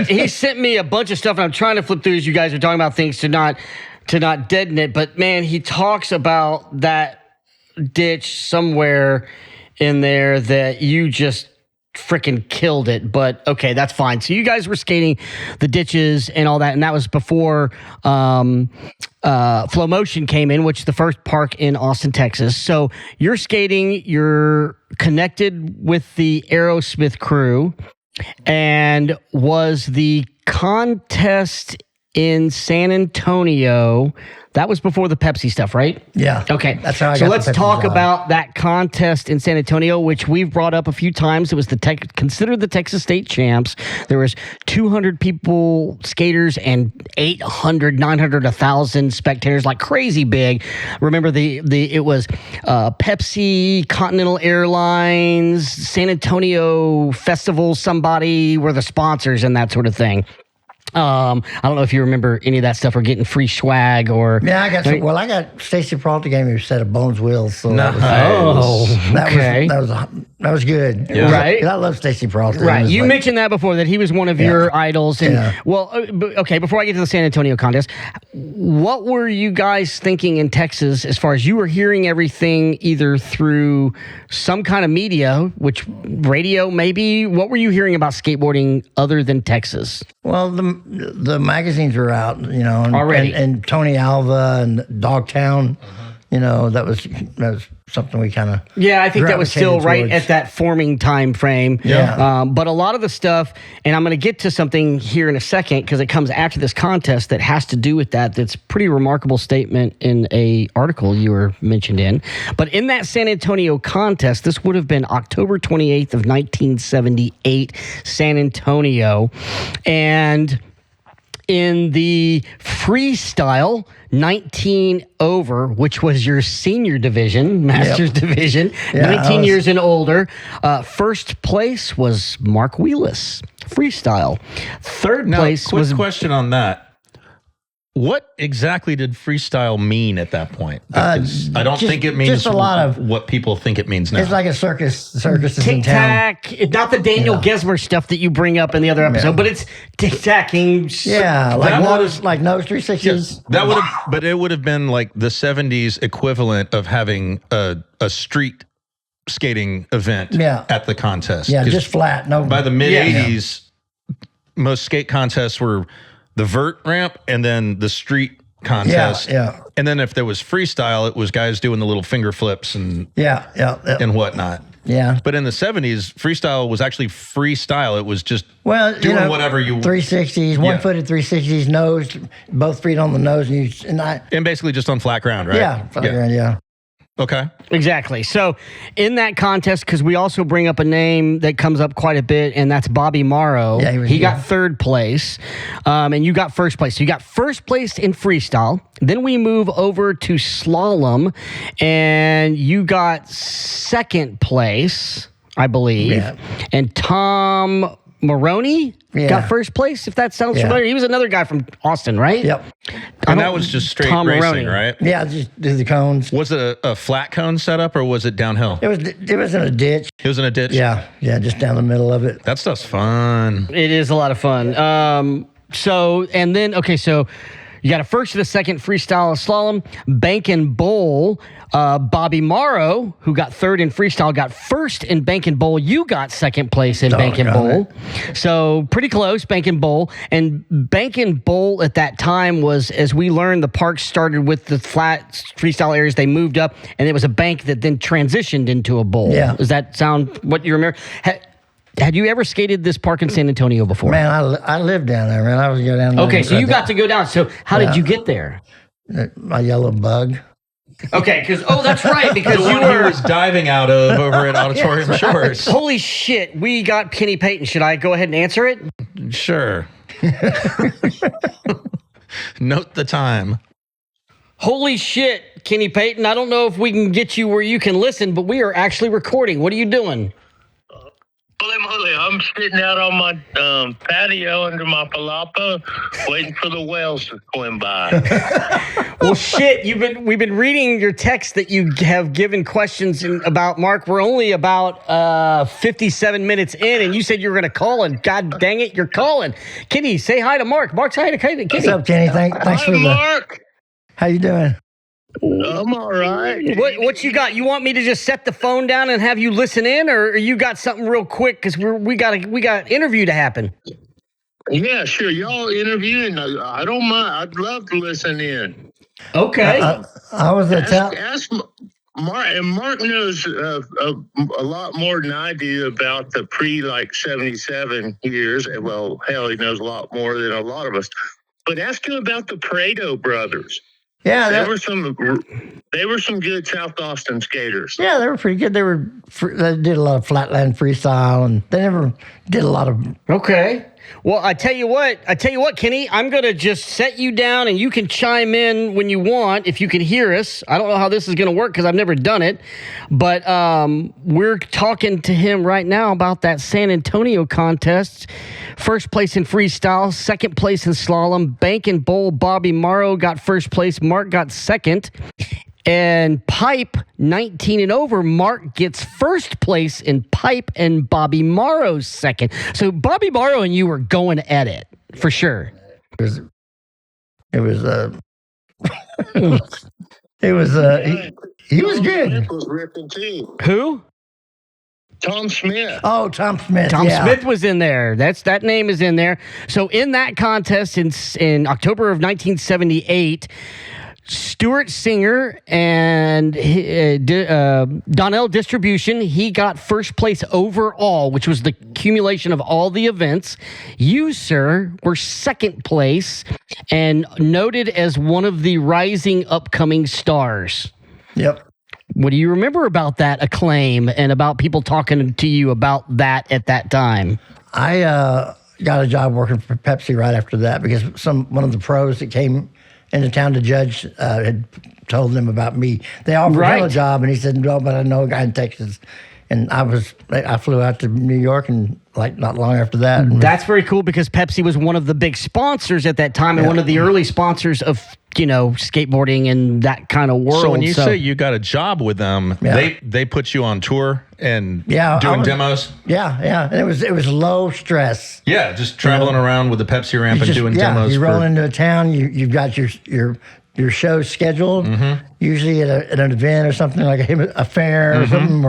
He sent me a bunch of stuff, and I'm trying to flip through as you guys are talking about things to not deaden it. But man, he talks about that ditch somewhere in there that you just freaking killed it. But okay, that's fine. So you guys were skating the ditches and all that, and that was before Flow Motion came in, which is the first park in Austin, Texas. So you're skating, you're connected with the Aerosmith crew, and was the contest in San Antonio. That was before the Pepsi stuff, right? Yeah. Okay. That's how I got So let's the Pepsi talk job. about that contest in San Antonio, which we've brought up a few times. It was considered the Texas State Champs. There was 200 people, skaters, and 800, 900, 1,000 spectators, like crazy big. Remember it was Pepsi, Continental Airlines, San Antonio Festival, somebody were the sponsors and that sort of thing. I don't know if you remember any of that stuff or getting free swag or. Yeah, I got Stacy Peralta gave me a set of Bones wheels. So Nice. that was good. Yeah. Right. I love Stacy Peralta. Right. You mentioned that before, that he was one of your idols. And okay, before I get to the San Antonio contest, what were you guys thinking in Texas as far as you were hearing everything either through some kind of media, which radio maybe? What were you hearing about skateboarding other than Texas? Well, the magazines were out, already, and Tony Alva and Dogtown. That was something we kind of I think that was still right at that forming time frame. But a lot of the stuff, and I'm going to get to something here in a second because it comes after this contest that has to do with that. That's a pretty remarkable statement in a article you were mentioned in. But in that San Antonio contest, this would have been October 28th of 1978, San Antonio, and in the freestyle 19 over, which was your senior division, master's division, 19 years and older. First place was Mark Wheeless, freestyle. Third place was... question on that. What exactly did freestyle mean at that point? Because I don't think it means just a lot of what people think it means now. It's like a circus is in town. Tic-tac, not the Daniel Gesmer stuff that you bring up in the other episode, but it's tic-tacking. Yeah, like nose 360s. But it would have been like the 70s equivalent of having a street skating event at the contest. Yeah, just flat. No. By the mid 80s, most skate contests were the vert ramp and then the street contest. Yeah. And then if there was freestyle, it was guys doing the little finger flips and and whatnot. Yeah. But in the 70s, freestyle was actually freestyle. It was just doing whatever you... 360s, one-footed 360s, nose, both feet on the nose. And basically just on flat ground, right? Yeah, flat ground, yeah. Okay. Exactly. So in that contest, because we also bring up a name that comes up quite a bit, and that's Bobby Morrow. Yeah, he got third place, and you got first place. So you got first place in freestyle. Then we move over to slalom, and you got second place, I believe. Yeah. And Tom Maroney got first place, if that sounds familiar. He was another guy from Austin, right? Yep. And that was just straight Tom racing, Maroney. right? Yeah, just do the cones. Was it a flat cone setup or was it downhill? It was in a ditch. It was in a ditch? Yeah, just down the middle of it. That stuff's fun. It is a lot of fun. So you got a first and a second freestyle slalom. Bank and Bowl. Bobby Morrow, who got third in freestyle, got first in Bank and Bowl. You got second place in Bank and Bowl. So pretty close, Bank and Bowl. And Bank and Bowl at that time was, as we learned, the park started with the flat freestyle areas. They moved up, and it was a bank that then transitioned into a bowl. Yeah. Does that sound what you remember? Had you ever skated this park in San Antonio before? Man, I lived down there, man. I was go down there. Okay, so you got to go down. So how did you get there? My yellow bug. Okay, because that's right, because The one he was diving out of over at Auditorium Shores. Holy shit, we got Kenny Peyton. Should I go ahead and answer it? Sure. Note the time. Holy shit, Kenny Peyton. I don't know if we can get you where you can listen, but we are actually recording. What are you doing? Holy moly, I'm sitting out on my patio under my palapa waiting for the whales to swim by. Well, shit, we've been reading your text that you have given questions about Mark. We're only about 57 minutes in, and you said you were going to call, and God dang it, you're calling. Kenny, say hi to Mark. Mark, say hi to Kenny. What's up, Kenny? Thanks for Mark. How you doing? I'm all right. What you got? You want me to just set the phone down and have you listen in, or you got something real quick? Because we got interview to happen. Yeah, sure. Y'all interviewing. I don't mind. I'd love to listen in. Okay. I was at Ask Mark, and Mark knows a lot more than I do about the pre-77 years. Well, hell, he knows a lot more than a lot of us. But ask him about the Pareto brothers. Yeah, They were some good South Austin skaters. Yeah, they were pretty good. They did a lot of flatland freestyle, and they never did a lot of. Okay. Well, I tell you what, Kenny, I'm going to just set you down and you can chime in when you want if you can hear us. I don't know how this is going to work because I've never done it, but we're talking to him right now about that San Antonio contest. First place in freestyle, second place in slalom. Bank and Bowl, Bobby Morrow got first place. Mark got second. And pipe, 19 and over, Mark gets first place in pipe and Bobby Morrow's second. So Bobby Morrow and you were going at it, for sure. It was he was good. Smith was ripping too. Who? Tom Smith. Oh, Tom Smith. Tom yeah. Smith was in there. That name is in there. So in that contest in October of 1978, Stuart Singer and Donnell Distribution, he got first place overall, which was the accumulation of all the events. You, sir, were second place and noted as one of the rising upcoming stars. Yep. What do you remember about that acclaim and about people talking to you about that at that time? I got a job working for Pepsi right after that because one of the pros that came into town to judge had told them about me. They offered him a job, and he said, "No, but I know a guy in Texas." And I flew out to New York, and not long after that. That's very cool because Pepsi was one of the big sponsors at that time and one of the early sponsors of skateboarding and that kind of world. So when you say you got a job with them, they put you on tour and doing demos. Yeah. And it was low stress. Yeah, just traveling around with the Pepsi ramp and doing demos. You roll into a town, you've got your show scheduled, usually at an event or something like a fair or something,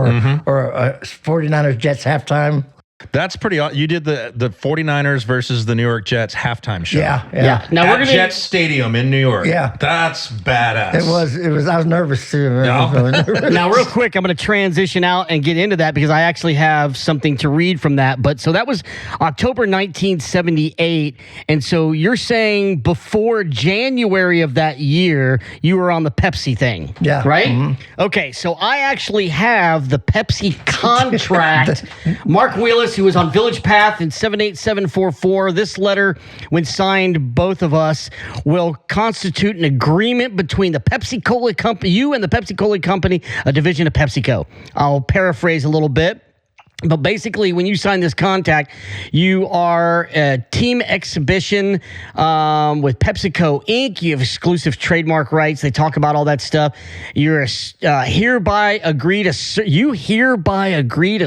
or a 49ers Jets halftime. That's pretty. You did the 49ers versus the New York Jets halftime show. Yeah. Now At we're gonna Jets Stadium in New York. Yeah. That's badass. It was. I was nervous too. Now, real quick, I'm going to transition out and get into that because I actually have something to read from that. But so that was October 1978. And so you're saying before January of that year, you were on the Pepsi thing. Yeah. Right? Mm-hmm. Okay. So I actually have the Pepsi contract. Mark Wheeless, who was on Village Path in 78744. This letter, when signed, both of us, will constitute an agreement between the Pepsi Cola Company, you and the Pepsi Cola Company, a division of PepsiCo. I'll paraphrase a little bit. But basically, when you sign this contract, you are a team exhibition with PepsiCo Inc. You have exclusive trademark rights. They talk about all that stuff. You're hereby agree to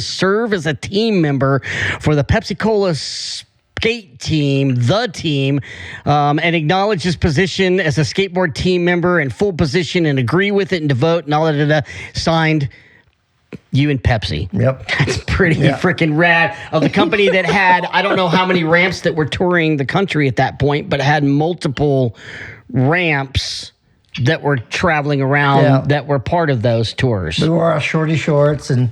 serve as a team member for the Pepsi Cola skate team, the team, and acknowledge this position as a skateboard team member in full position and agree with it and devote and all that. Signed. You and Pepsi. Yep. That's pretty freaking rad. Of the company that had, I don't know how many ramps that were touring the country at that point, but had multiple ramps that were traveling around that were part of those tours. We wore our shorty shorts and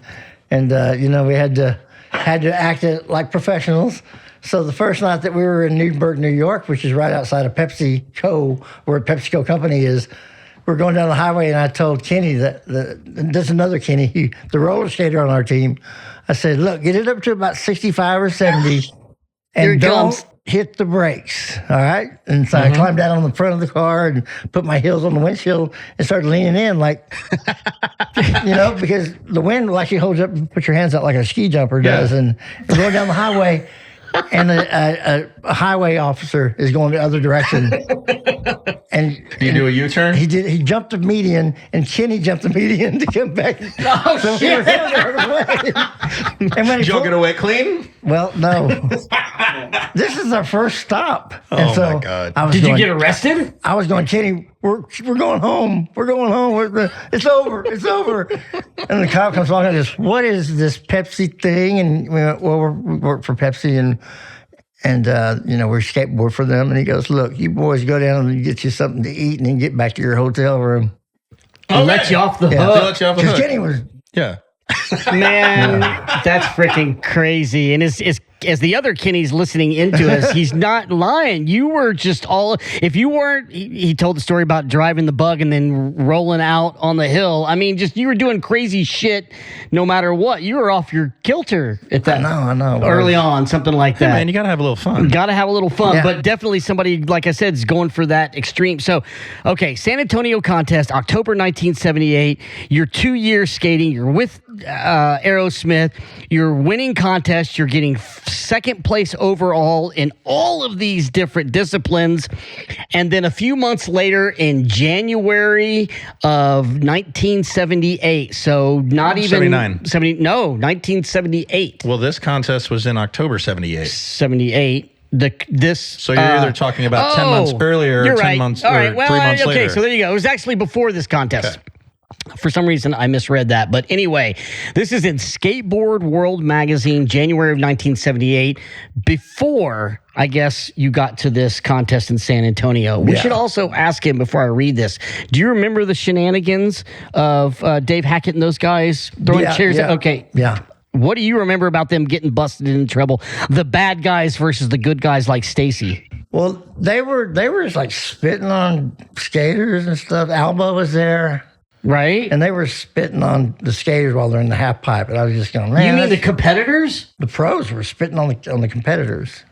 we had to act it like professionals. So the first night that we were in Newburgh, New York, which is right outside of PepsiCo, where PepsiCo Company is, we're going down the highway, and I told Kenny that there's another Kenny, the roller skater on our team. I said, look, get it up to about 65 or 70, and don't hit the brakes, all right? And so I climbed down on the front of the car and put my heels on the windshield and started leaning in like, because the wind will actually hold you up and put your hands out like a ski jumper does. And we're going down the highway, and a highway officer is going the other direction. And you do a U-turn? He did. He jumped the median, and Kenny jumped the median to come back. Oh, so shit. he was away. And when Did you get away clean? Well, no. This is our first stop. And so, my God. Did you get arrested? I was going, Kenny, we're going home. We're going home. It's over. It's over. And the cop comes along and goes, what is this Pepsi thing? And we went, well, we work for Pepsi and we skateboard for them. And he goes, look, you boys go down and get you something to eat and then get back to your hotel room. I'll let you off the hook. Because Kenny was... Yeah. Man, that's freaking crazy. And as the other Kenny's listening into us, he's not lying. You were just if you weren't, he told the story about driving the bug and then rolling out on the hill. I mean, you were doing crazy shit no matter what. You were off your kilter at that. I know. Early on, something like that. Hey man, you got to have a little fun. Got to have a little fun, but definitely somebody, like I said, is going for that extreme. So, okay, San Antonio contest, October 1978. You're 2 years skating. You're with Aerosmith. You're winning contests. You're getting second place overall in all of these different disciplines. And then a few months later, in January of 1978, so not even 79. 1978. Well, this contest was in October 78. 78. So you're either talking about 10 months earlier or 10 months All right. or 3 months later. Okay, so there you go. It was actually before this contest. Okay. For some reason, I misread that. But anyway, this is in Skateboard World Magazine, January of 1978, before, I guess, you got to this contest in San Antonio. We should also ask him before I read this. Do you remember the shenanigans of Dave Hackett and those guys throwing chairs? Yeah. Okay. Yeah. What do you remember about them getting busted in trouble? The bad guys versus the good guys like Stacy. Well, they were just like spitting on skaters and stuff. Alba was there. Right? And they were spitting on the skaters while they're in the half pipe. And I was just going, man. You mean the competitors? The pros were spitting on the competitors.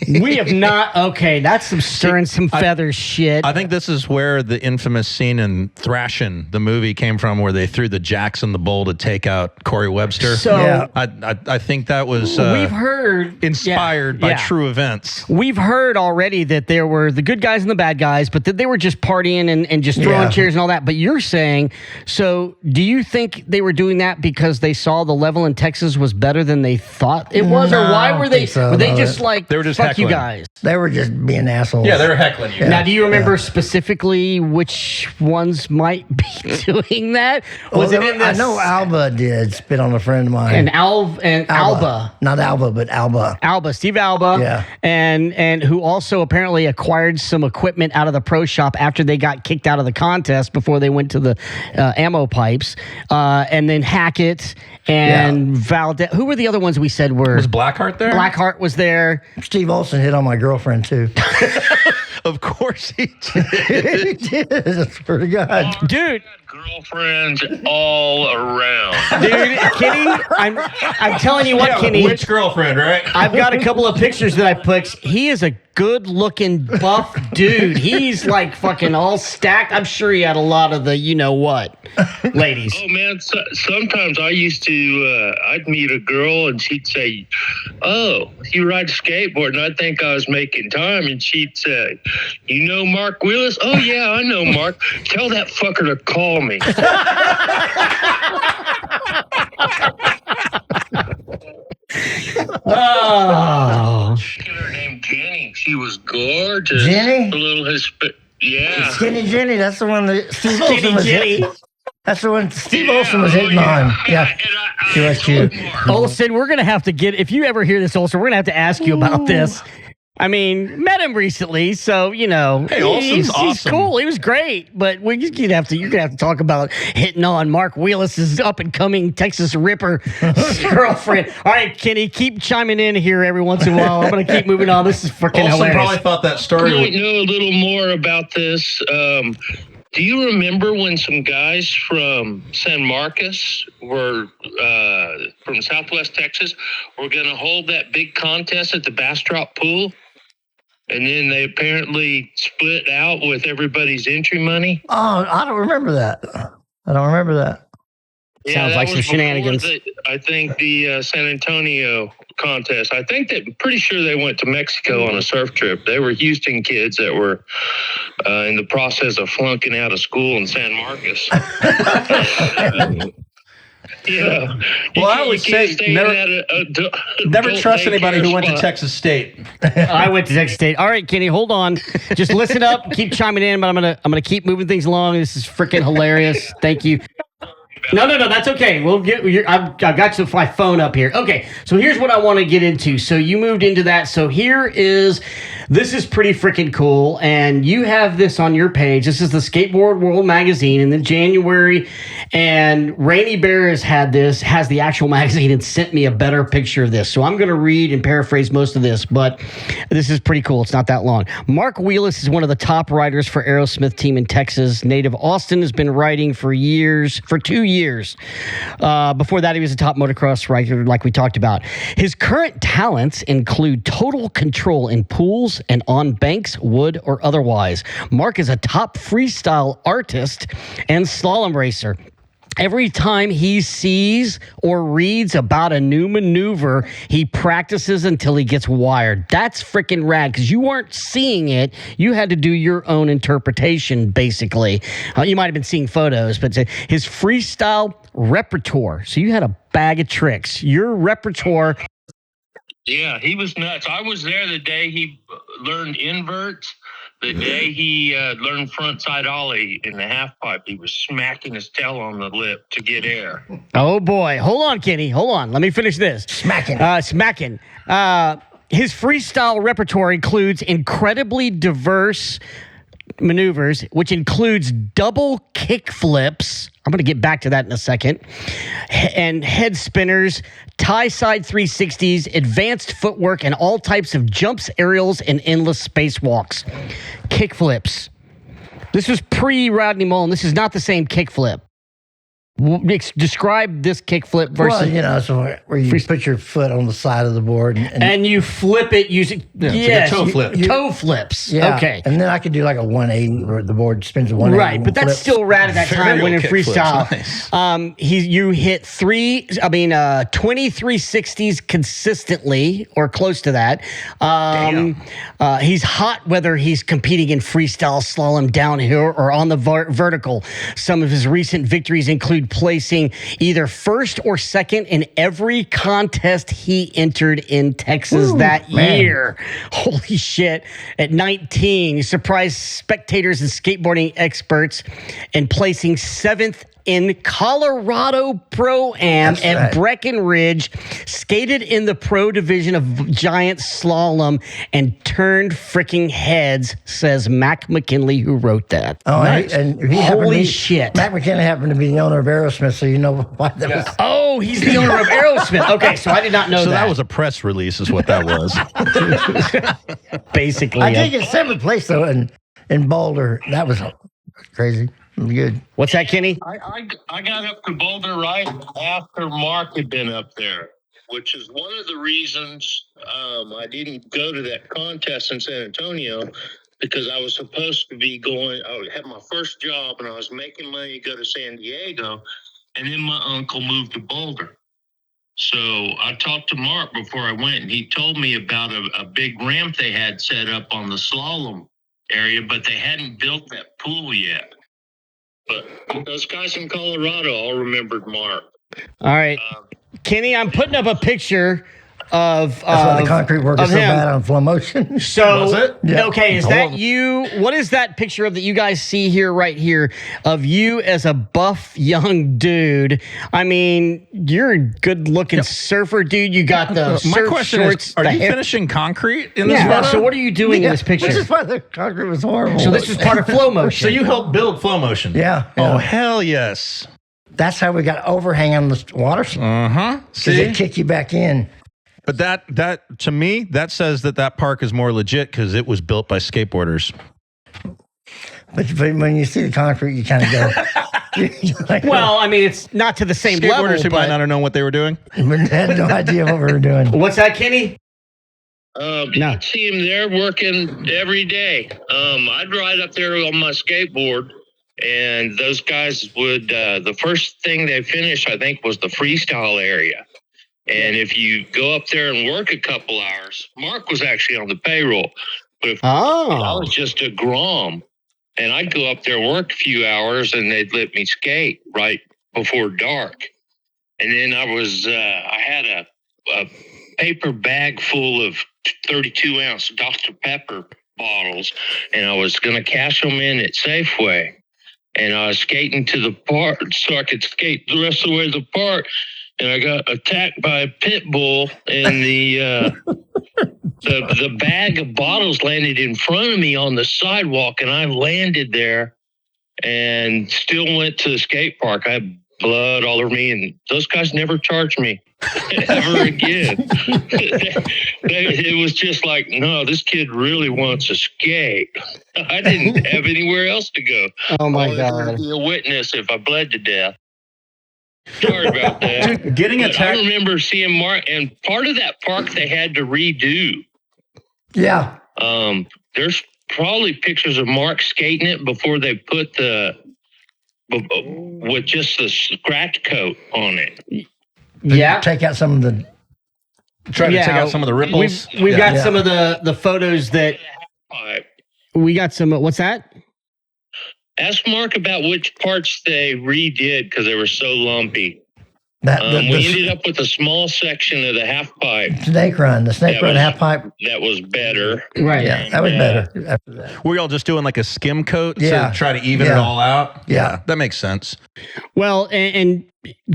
We have not. Okay, that's some stirring some feathers shit. I think this is where the infamous scene in Thrashin', the movie, came from, where they threw the jacks in the bowl to take out Corey Webster. So I think that was we've heard inspired by true events. We've heard already that there were the good guys and the bad guys, but that they were just partying and just throwing chairs and all that. But you're saying So do you think they were doing that because they saw the level in Texas was better than they thought it was? No, Or why I don't were they, think so, were they no. just like, They were just fuck you heckling. guys? They were just being assholes. Yeah, they were heckling you. Now, do you remember specifically which ones might be doing that? Was it in this? I know Alba did spit on a friend of mine. And Alba. Not Alba, but Alba. Steve Alba, Yeah. and who also apparently acquired some equipment out of the pro shop after they got kicked out of the contest before they went to the ammo pipes, and then Hackett and Valdez. Who were the other ones we said were? Was Blackheart there? Blackheart was there. Steve Olson hit on my girlfriend, too. Of course he did. He did. I swear to God. Dude, Girlfriends all around. dude, Kenny, I'm telling you what, Kenny. Which girlfriend, right? I've got a couple of pictures that I put. He is a good-looking buff dude. He's like fucking all stacked. I'm sure he had a lot of the you know what, ladies. Oh man, sometimes I used to. I'd meet a girl and she'd say, "Oh, you ride a skateboard?" And I'd think I was making time, and she'd say, "You know Mark Wheeless?" "Oh yeah, I know Mark. Tell that fucker to call me." Oh, Her name Jenny. She was gorgeous. Jenny? A little yeah. Skinny Jenny, that's the one that Steve Skinny Olson was Jenny. hitting. That's the one Steve Olson was hitting on. Yeah. She was cute. Olson, we're gonna have to get. If you ever hear this, Olson, we're gonna have to ask you about this. I mean, met him recently, so you know. Hey, Olson's he's awesome. cool. He was great, but you're gonna have to talk about hitting on Mark Wheeless' up and coming Texas Ripper girlfriend. All right, Kenny, keep chiming in here every once in a while. I'm gonna keep moving on. This is freaking Olson hilarious. probably thought that story You was... might know a little more about this. Do you remember when some guys from San Marcos were from Southwest Texas were going to hold that big contest at the Bastrop Pool? And then they apparently split out with everybody's entry money. Oh, I don't remember that. Sounds that like some was before shenanigans. I think the San Antonio contest. I think that pretty sure they went to Mexico on a surf trip. They were Houston kids that were in the process of flunking out of school in San Marcos. Yeah. Well, I would say never trust anybody who went to Texas State. I went to Texas State. All right, Kenny, hold on. Just listen up. Keep chiming in, but I'm gonna keep moving things along. This is freaking hilarious. Thank you. No, that's okay. We'll get. I've got my phone up here. Okay, so here's what I want to get into. So you moved into that. So this is pretty freaking cool, and you have this on your page. This is the Skateboard World magazine, and in January, and Rainy Bear has the actual magazine, and sent me a better picture of this. So I'm going to read and paraphrase most of this, but this is pretty cool. It's not that long. Mark Wheeless is one of the top riders for Aerosmith team in Texas. Native Austin has been riding for 2 years. Before that, he was a top motocross rider, like we talked about. His current talents include total control in pools and on banks, wood or otherwise. Mark is a top freestyle artist and slalom racer. Every time he sees or reads about a new maneuver, he practices until he gets wired. That's freaking rad because you weren't seeing it. You had to do your own interpretation, basically. You might have been seeing photos, but his freestyle repertoire. So you had a bag of tricks. Your repertoire. Yeah, he was nuts. I was there the day he learned inverts. The day he learned front side ollie in the half pipe, he was smacking his tail on the lip to get air. Oh boy. Hold on, Kenny. Hold on. Let me finish this. Smacking. His freestyle repertoire includes incredibly diverse maneuvers, which includes double kick flips. I'm going to get back to that in a second. And head spinners, tie side 360s, advanced footwork, and all types of jumps, aerials, and endless spacewalks. Kick flips. This was pre-Rodney Mullen. This is not the same kick flip. Describe this kickflip versus. Well, you know, so where you put your foot on the side of the board and you flip it using like a toe flip. Toe flips. Yeah. Okay. And then I could do like a 180 where the board spins a 180. Right, but that's flips. still rad at that time when in freestyle. Nice. You hit 2360s consistently or close to that. He's hot whether he's competing in freestyle, slalom, downhill, or on the vertical. Some of his recent victories include placing either first or second in every contest he entered in Texas that year. Holy shit. At 19, he surprised spectators and skateboarding experts in placing 7th in Colorado Pro-Am at Breckenridge, skated in the pro division of giant slalom, and turned freaking heads, says Mac McKinley, who wrote that. Oh, nice. And he holy shit. Mac McKinley happened to be the owner of Aerosmith, so you know why that was. Oh, he's the owner of Aerosmith. Okay, so I did not know So that. that was a press release is what that was. Basically. I did get 7th place, though, in Boulder. That was crazy. Good. What's that, Kenny? I got up to Boulder right after Mark had been up there, which is one of the reasons I didn't go to that contest in San Antonio, because I was supposed to be going. I had my first job and I was making money to go to San Diego, and then my uncle moved to Boulder. So I talked to Mark before I went, and he told me about a big ramp they had set up on the slalom area, but they hadn't built that pool yet. But those guys in Colorado all remembered Mark. All right. Kenny, I'm putting up a picture of That's why the concrete work is so bad on flow motion. So, Was it? Yeah. Okay, is that you? What is that picture of that you guys see here, right here, of you as a buff young dude? I mean, you're a good-looking surfer, dude. You got the My surf question shorts. is, are you finishing concrete in this Yeah, photo? so what are you doing in this picture? Which is why the concrete was horrible. So this is part of flow motion. So you helped build flow motion? Yeah. Oh, hell yes. That's how we got overhang on the water. Uh-huh. Because See? they kick you back in. But that to me, that says that park is more legit because it was built by skateboarders. But when you see the concrete, you kind of go. Like, well, I mean, it's not to the same level. Skateboarders who might not have known what they were doing. we had no idea what we were doing. What's that, Kenny? No. I see him there working every day. I'd ride up there on my skateboard, and those guys would, the first thing they finished, I think, was the freestyle area. And if you go up there and work a couple hours, Mark was actually on the payroll. But if I was just a grom, and I'd go up there and work a few hours, and they'd let me skate right before dark. And then I had a paper bag full of 32-ounce Dr. Pepper bottles, and I was going to cash them in at Safeway. And I was skating to the park so I could skate the rest of the way to the park. And I got attacked by a pit bull, and the bag of bottles landed in front of me on the sidewalk, and I landed there and still went to the skate park. I had blood all over me, and those guys never charged me ever again. It was just like, no, this kid really wants to skate. I didn't have anywhere else to go. Oh my I God. would be a witness if I bled to death. Sorry about that. Dude, getting But attacked. I remember seeing Mark, and part of that park they had to redo. Yeah. There's probably pictures of Mark skating it before they put with just the scratch coat on it. Yeah. Take out some of the. Try to take out some of the ripples. We've got some of the photos that we got some. What's that? Ask Mark about which parts they redid because they were so lumpy. We ended up with a small section of the half pipe. Snake run, half pipe. That was better. Right. Yeah, that was better after that. Were y'all just doing like a skim coat Yeah. to try to even it Yeah. all out? Yeah. That makes sense. Well, and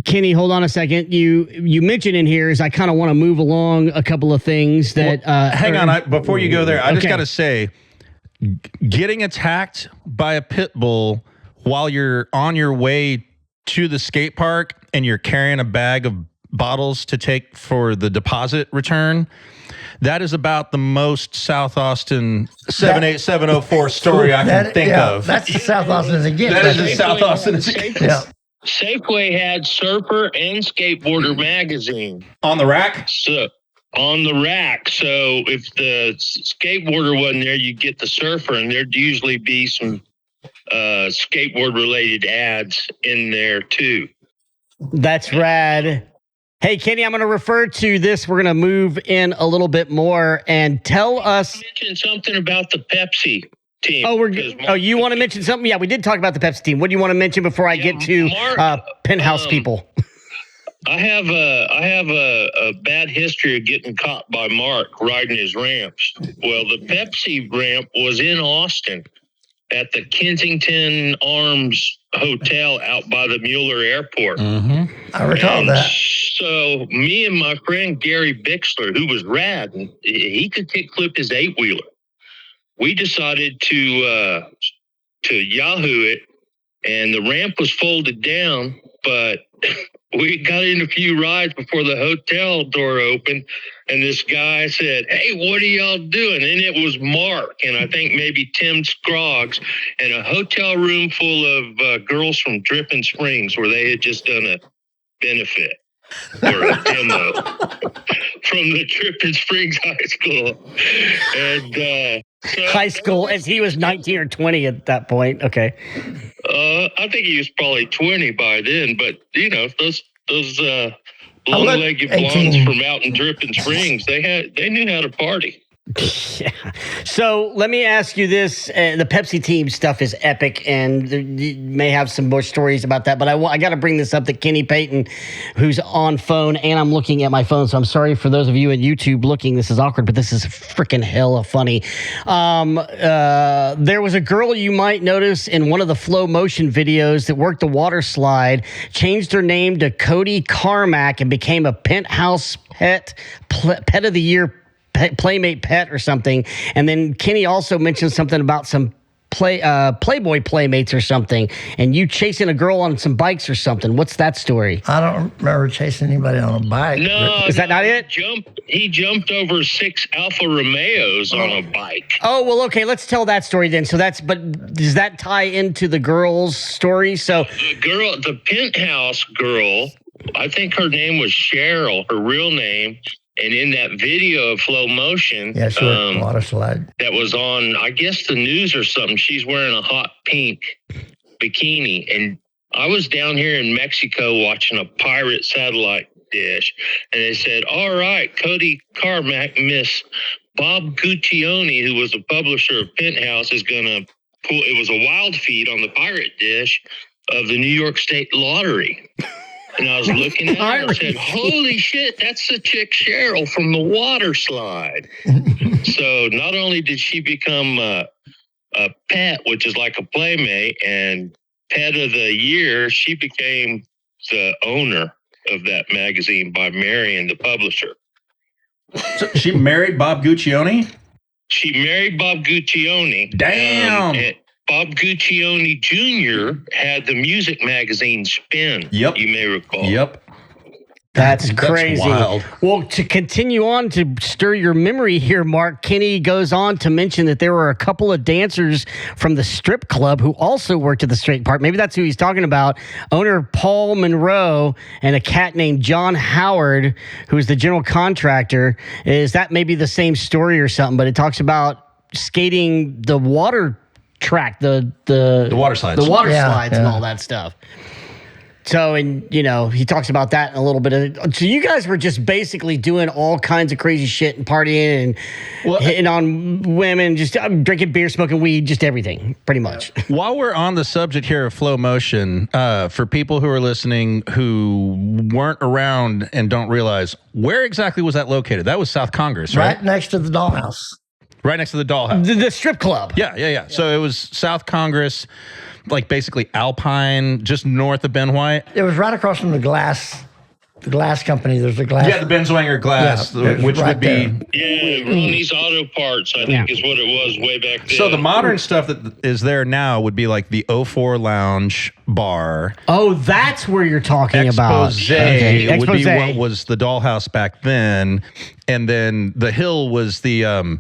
Kenny, hold on a second. You mentioned in here is I kind of want to move along a couple of things that. Hang on, before you go there, I just Okay. got to say, getting attacked by a pit bull while you're on your way to the skate park and you're carrying a bag of bottles to take for the deposit return. That is about the most South Austin 78704 story I can think of. That's the South Austin as it gets. That is as South Austin as it gets. Yeah. Safeway had Surfer and Skateboarder magazine On the rack? so on the rack. So if the skateboarder wasn't there, you get the Surfer, and there'd usually be some skateboard related ads in there too. That's rad. Hey, Kenny, I'm going to refer to this. We're going to move in a little bit more and tell us. Mention something about the Pepsi team. Oh, you want to mention something? Yeah, we did talk about the Pepsi team. What do you want to mention before I get to Mark, Penthouse people? I have a bad history of getting caught by Mark riding his ramps. Well, the Pepsi ramp was in Austin at the Kensington Arms Hotel out by the Mueller Airport. Mm-hmm. I recall that. So me and my friend Gary Bixler, who was rad, and he could kickflip his 8-wheeler. We decided to Yahoo it, and the ramp was folded down, but we got in a few rides before the hotel door opened, and this guy said, "Hey, what are y'all doing?" And it was Mark, and I think maybe Tim Scroggs, and a hotel room full of girls from Dripping Springs, where they had just done a benefit or a demo from the Dripping Springs High School. And High school, as he was 19 or 20 at that point. Okay. I think he was probably 20 by then, but you know, those long-legged blondes from out in Dripping Springs, they knew how to party. Yeah. So let me ask you this: the Pepsi team stuff is epic, and you may have some more stories about that. But I got to bring this up to Kenny Peyton, who's on phone, and I'm looking at my phone. So I'm sorry for those of you at YouTube looking. This is awkward, but this is freaking hella funny. There was a girl you might notice in one of the Flow Motion videos that worked the water slide, changed her name to Cody Carmack, and became a Penthouse pet of the year. Playmate pet or something. And then Kenny also mentioned something about some Playboy playmates or something, and you chasing a girl on some bikes or something. What's that story? I don't remember chasing anybody on a bike. No, is that not it? He jumped over 6 Alfa Romeos on a bike. Oh, well, okay, let's tell that story then. But does that tie into the girl's story? So the Penthouse girl, I think her name was Cheryl, her real name. And in that video of Flow Motion, water slide that was on, I guess, the news or something, she's wearing a hot pink bikini. And I was down here in Mexico watching a pirate satellite dish, and they said, "All right, Cody Carmack, Miss Bob Guccione, who was the publisher of Penthouse, is going to pull." It was a wild feed on the pirate dish of the New York State Lottery. And I was looking at her and said, "Holy shit, that's the chick Cheryl from the water slide." So not only did she become a pet, which is like a playmate, and pet of the year, she became the owner of that magazine by marrying the publisher. So she married Bob Guccione? She married Bob Guccione. Damn. Bob Guccione Jr. had the music magazine Spin. Yep. You may recall. Yep. That's crazy. Wild. Well, to continue on to stir your memory here, Mark, Kenny goes on to mention that there were a couple of dancers from the strip club who also worked at the straight park. Maybe that's who he's talking about. Owner Paul Monroe and a cat named John Howard, who's the general contractor. Is that maybe the same story or something? But it talks about skating the water track, the water slides, and all that stuff. So, and he talks about that in a little bit. So you guys were just basically doing all kinds of crazy shit and partying and hitting on women, just drinking beer, smoking weed, just everything, pretty much. While we're on the subject here of Flow Motion, for people who are listening who weren't around and don't realize, where exactly was that located? That was South Congress, right? Right next to the Dollhouse. Right next to the Dollhouse. The strip club. Yeah. So it was South Congress, like basically Alpine, just north of Ben White. It was right across from the glass company. There's a glass. Yeah, the Benzwanger glass, which right would be... there. Yeah, Ronnie's Auto Parts, I think is what it was way back then. So the modern stuff that is there now would be like the 04 Lounge Bar. Oh, that's where you're talking about. Expose would be what was the Dollhouse back then. And then the Hill was the...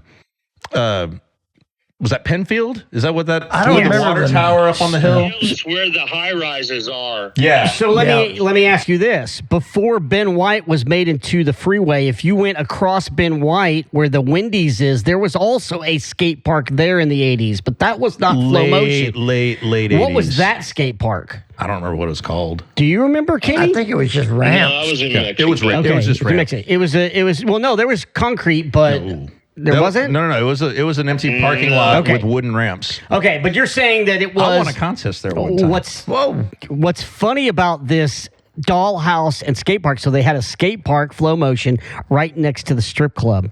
Was that Penfield? Is that what that? I don't the remember water the- tower up on the hill. It's where the high rises are. Yeah. So let me ask you this: before Ben White was made into the freeway, if you went across Ben White where the Wendy's is, there was also a skate park there in the '80s, but that was not Flow Motion. Late 80s. What was that skate park? I don't remember what it was called. Do you remember, Kenny? I think it was just No, ramps. I was in Yeah, Mexico. it was ramp. It was just to ramp. mix it. It was well, no, there was concrete, but there No, wasn't. No. It was an empty parking lot Okay. with wooden ramps. Okay, but you're saying that it was. I won a contest there one time. What's funny about this dollhouse and skate park? So they had a skate park, Flow Motion, right next to the strip club.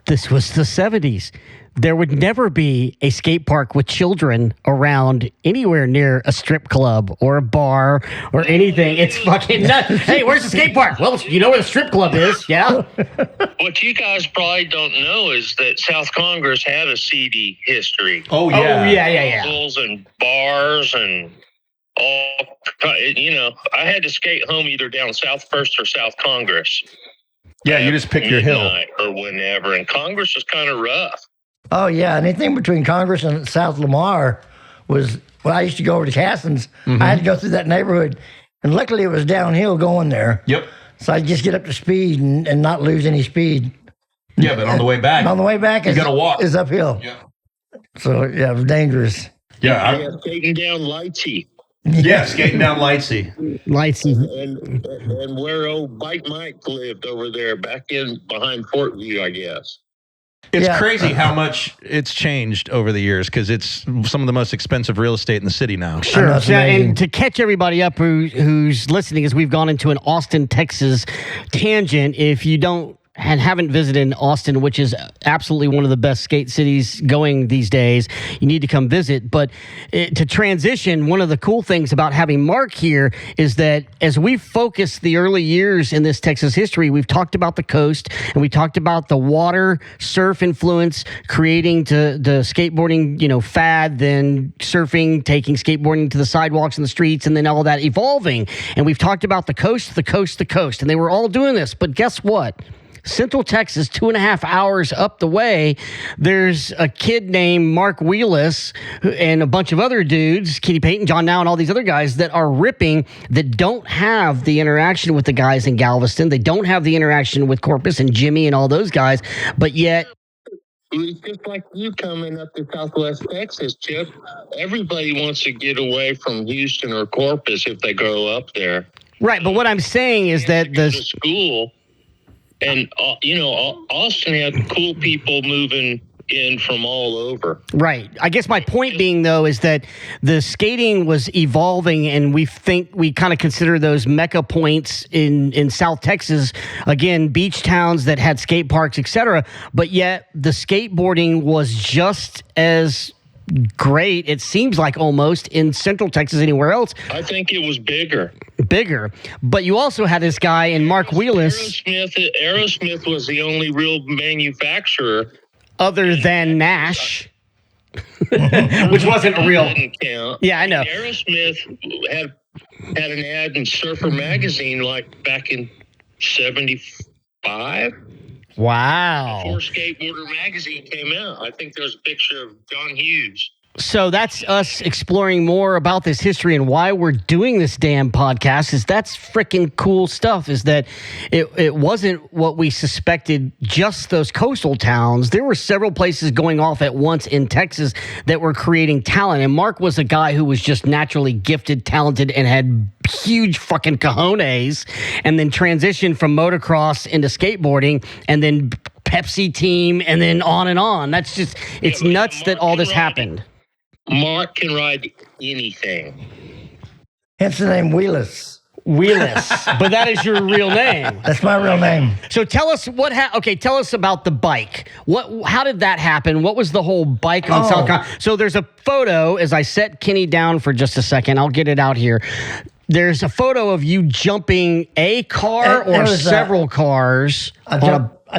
This was the 70s. There would never be a skate park with children around anywhere near a strip club or a bar or anything. It's fucking nuts. Hey, where's the skate park? Well, you know where the strip club is, yeah? What you guys probably don't know is that South Congress had a seedy history. Oh Oh, yeah. Bulls and bars and all. I had to skate home either down South First or South Congress. Yeah, you just pick your hill. Midnight or whenever, and Congress was kind of rough. Oh, yeah. Anything between Congress and South Lamar was, when I used to go over to Caston's, I had to go through that neighborhood. And luckily it was downhill going there. Yep. So I'd just get up to speed and not lose any speed. Yeah, but on the way back. And on the way back, You gotta walk. is uphill. Yeah. So, yeah, it was dangerous. Yeah. Skating down Lightsey Yeah, skating down Lightsey. Lightsy. and where old Bike Mike lived over there back in behind Fort View, I guess. It's Yeah. crazy how much it's changed over the years because it's some of the most expensive real estate in the city now. I know, Sure. it's So, amazing. and to catch everybody up who's listening, as we've gone into an Austin, Texas tangent, if you don't and haven't visited Austin, which is absolutely one of the best skate cities going these days, you need to come visit. But to transition, one of the cool things about having Mark here is that as we focus the early years in this Texas history, we've talked about the coast and we talked about the water surf influence creating the skateboarding, fad, then surfing, taking skateboarding to the sidewalks and the streets, and then all that evolving. And we've talked about the coast, and they were all doing this. But guess what? Central Texas, 2.5 hours up the way, there's a kid named Mark Wheeless and a bunch of other dudes, Kenny Peyton, John Now, and all these other guys that are ripping, that don't have the interaction with the guys in Galveston. They don't have the interaction with Corpus and Jimmy and all those guys, but yet... It's just like you coming up to Southwest Texas, Chip. Everybody wants to get away from Houston or Corpus if they grow up there. Right, but what I'm saying is that Go to the... school. And, Austin had cool people moving in from all over. Right. I guess my point being, though, is that the skating was evolving, and we kind of consider those mecca points in South Texas, again, beach towns that had skate parks, etc. But yet the skateboarding was just as great, it seems like, almost in Central Texas anywhere else. I think it was bigger. But you also had this guy in Mark Wheeless, Aerosmith was the only real manufacturer. other than Nash, which wasn't a real... Didn't count. Yeah, I know. Aerosmith had an ad in Surfer magazine like back in 75. Wow. Before Skateboarder magazine came out. I think there's a picture of John Hughes. So that's us exploring more about this history and why we're doing this damn podcast. Is that's freaking cool stuff. Is that it wasn't what we suspected, just those coastal towns. There were several places going off at once in Texas that were creating talent. And Mark was a guy who was just naturally gifted, talented, and had huge fucking cojones, and then transitioned from motocross into skateboarding, and then Pepsi team, and then on and on. That's just, it's nuts that all this happened. Mark can ride anything. Hence the name Wheeless. Wheeless, but that is your real name. That's my real name. So tell us tell us about the bike. How did that happen? What was the whole bike on South Con? So there's a photo, as I set Kenny down for just a second, I'll get it out here. There's a photo of you jumping a car or several cars. I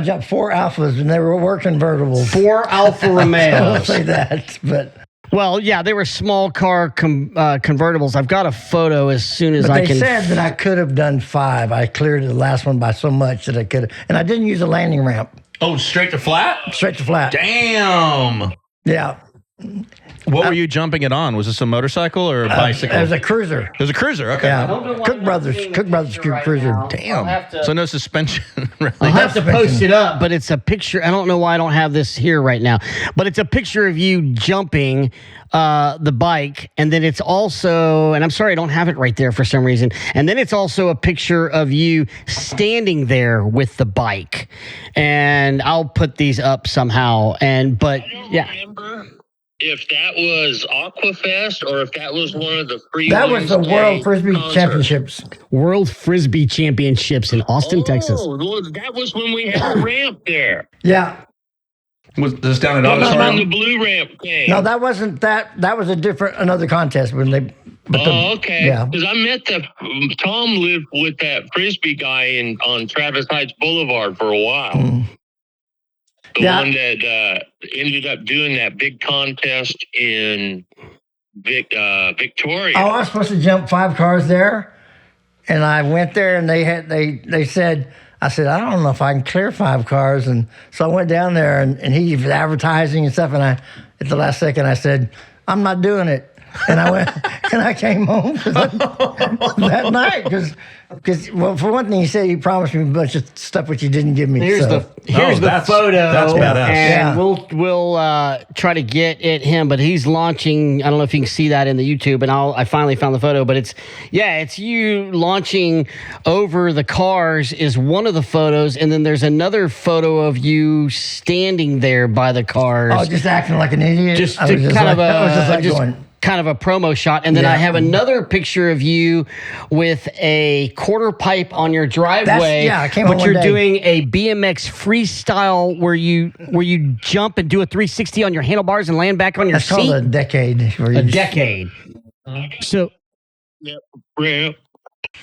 jumped 4 Alphas, and they were convertibles. 4 Alfa I won't Romeos. say that, but... Well, yeah, they were small car convertibles. I've got a photo as soon as But I they can. said that I could have done 5. I cleared the last one by so much that I could have. And I didn't use a landing ramp. Oh, straight to flat? Straight to flat. Damn. Yeah. What were you jumping it on? Was this a motorcycle or a bicycle? It was a cruiser. It was a cruiser. Okay. Yeah. don't know why Cook I'm not Brothers seeing Cruiser. right now. Damn. I'll have to- So no suspension. Really? I'll have to Suspension. post it up, but it's a picture. I don't know why I don't have this here right now, but it's a picture of you jumping the bike, and then it's also, and I'm sorry I don't have it right there for some reason, and then it's also a picture of you standing there with the bike, and I'll put these up somehow. But I don't yeah, remember if that was Aquafest or if that was one of the free. That was the Wednesday World Frisbee concerts. Championships. World Frisbee Championships in Austin, Texas. Oh, well, that was when we had the ramp there. Yeah. Was this down at That was when the Auditorium? blue ramp came. No, that wasn't that. That was another contest when they. But Okay. Yeah. Because I met Tom lived with that Frisbee guy on Travis Heights Boulevard for a while. Mm. The Yeah. one that ended up doing that big contest in Victoria. Oh, I was supposed to jump 5 cars there, and I went there, and they said, I said, I don't know if I can clear 5 cars, and so I went down there, and he was advertising and stuff, and at the last second I said, I'm not doing it. And I went, and I came home that night because, well, for one thing, he said he promised me a bunch of stuff which he didn't give me. Here's so. the that's- photo. that's badass. And Yeah. we'll try to get at him, but he's launching. I don't know if you can see that in the YouTube, and I finally found the photo. But it's you launching over the cars is one of the photos, and then there's another photo of you standing there by the cars. Oh, just acting like an idiot. Just I to was just kind like, of a I was just like just going, kind of a promo shot, and then Yeah. I have another picture of you with a quarter pipe on your driveway. I came home but one you're day. doing a BMX freestyle where you jump and do a 360 on your handlebars and land back on your that's called seat. a decade. where A you- decade. So Ramp.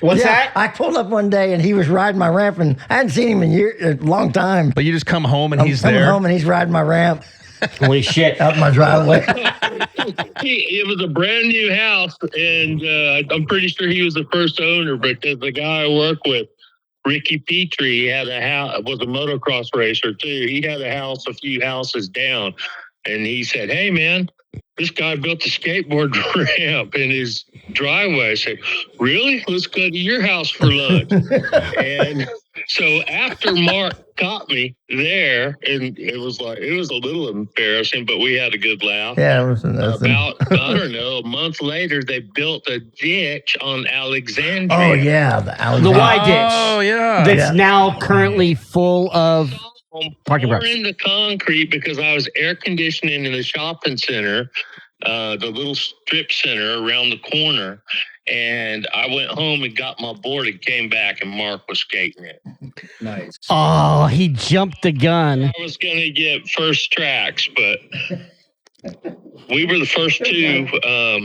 what's Yeah, that? I pulled up one day and he was riding my ramp, and I hadn't seen him in a long time. But you just come home and he's I'm coming there. home and he's riding my ramp Holy shit! out my driveway. It was a brand new house, and I'm pretty sure he was the first owner because the guy I work with, Ricky Petrie, had a house, was a motocross racer too. He had a house a few houses down, and he said, "Hey man, this guy built a skateboard ramp in his driveway." I said, "Really? Let's go to your house for lunch." And so after Mark got me there, and it was a little embarrassing, but we had a good laugh. Yeah, it was About, I don't know, a month later, they built a ditch on Alexandria. Oh yeah, the The Alexander. Y ditch. Oh yeah. That's Yeah. now currently full of parking Pour bricks. in the concrete because I was air conditioning in the shopping center, the little strip center around the corner. And I went home and got my board and came back, and Mark was skating it. Nice. Oh, he jumped the gun. I was going to get first tracks, but we were the first two.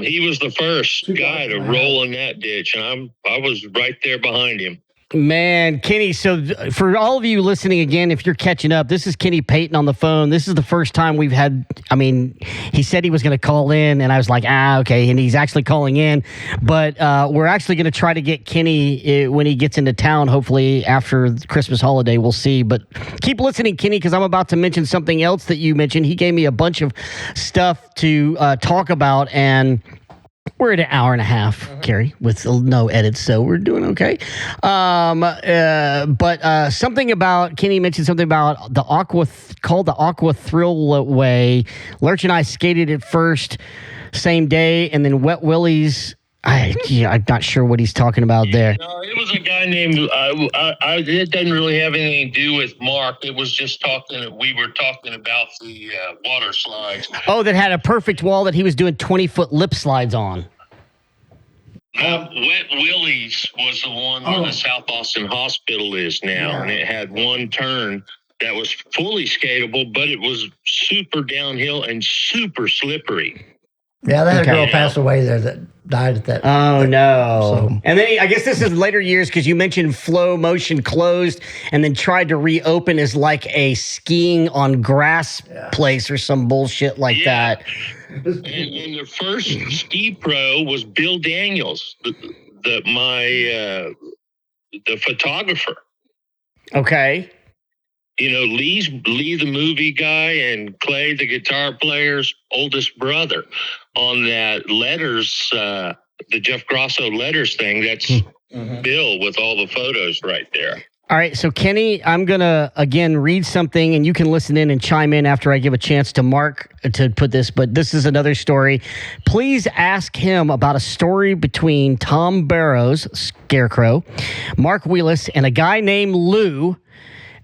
He was the first guy to roll in that ditch, and I was right there behind him. Man, Kenny, so for all of you listening again, if you're catching up, this is Kenny Peyton on the phone. This is the first time we've had, he said he was going to call in, and I was like, okay, and he's actually calling in. But we're actually going to try to get Kenny when he gets into town, hopefully after the Christmas holiday. We'll see. But keep listening, Kenny, because I'm about to mention something else that you mentioned. He gave me a bunch of stuff to talk about, and we're at an hour and a half, Carrie, with no edits, so we're doing okay. But something about Kenny mentioned something about the called the Aqua Thrill Way. Lurch and I skated it first, same day, and then Wet Willie's. I'm not sure what he's talking about there. No, it was a guy named. It doesn't really have anything to do with Mark. It was just we were talking about the water slides. Oh, that had a perfect wall that he was doing 20-foot lip slides on. Wet Willie's was the one where the South Austin Hospital is now, and it had one turn that was fully skatable, but it was super downhill and super slippery. Yeah, they had Okay. a girl pass away there that died at that. Oh no! So- And then I guess this is later years because you mentioned Flow Motion closed and then tried to reopen as like a skiing on grass place or some bullshit like Yeah. that. And the first ski pro was Bill Daniels, the photographer. Okay. Lee the movie guy and Clay the guitar player's oldest brother on that letters, the Jeff Grosso letters thing. That's Bill with all the photos right there. All right, so Kenny, I'm going to, again, read something, and you can listen in and chime in after I give a chance to Mark to put this, but this is another story. Please ask him about a story between Tom Barrows, Scarecrow, Mark Wheeless, and a guy named Lou,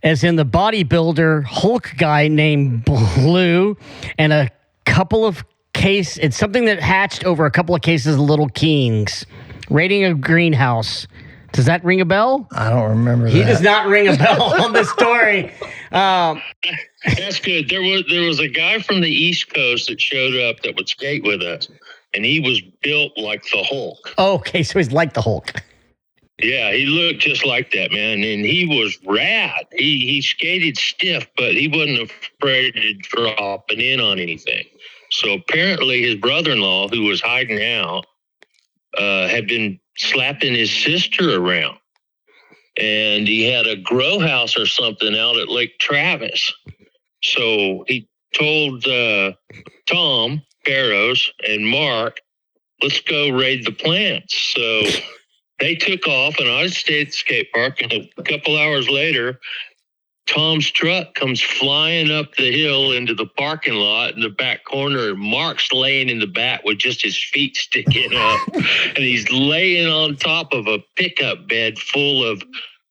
as in the bodybuilder Hulk guy named Lou, and a couple of it's something that hatched over a couple of cases of Little Kings. Raiding a greenhouse. Does that ring a bell? I don't remember that. He does not ring a bell on this story. That's good. There was a guy from the East Coast that showed up that would skate with us, and he was built like the Hulk. Oh, okay, so he's like the Hulk. Yeah, he looked just like that, man, and he was rad. He skated stiff, but he wasn't afraid to dropping in on anything. So apparently his brother-in-law, who was hiding out, had been slapping his sister around, and he had a grow house or something out at Lake Travis. So he told Tom Barrows and Mark, let's go raid the plants. So they took off, and I stayed at the skate park, and a couple hours later, Tom's truck comes flying up the hill into the parking lot in the back corner. Mark's laying in the back with just his feet sticking up. And he's laying on top of a pickup bed full of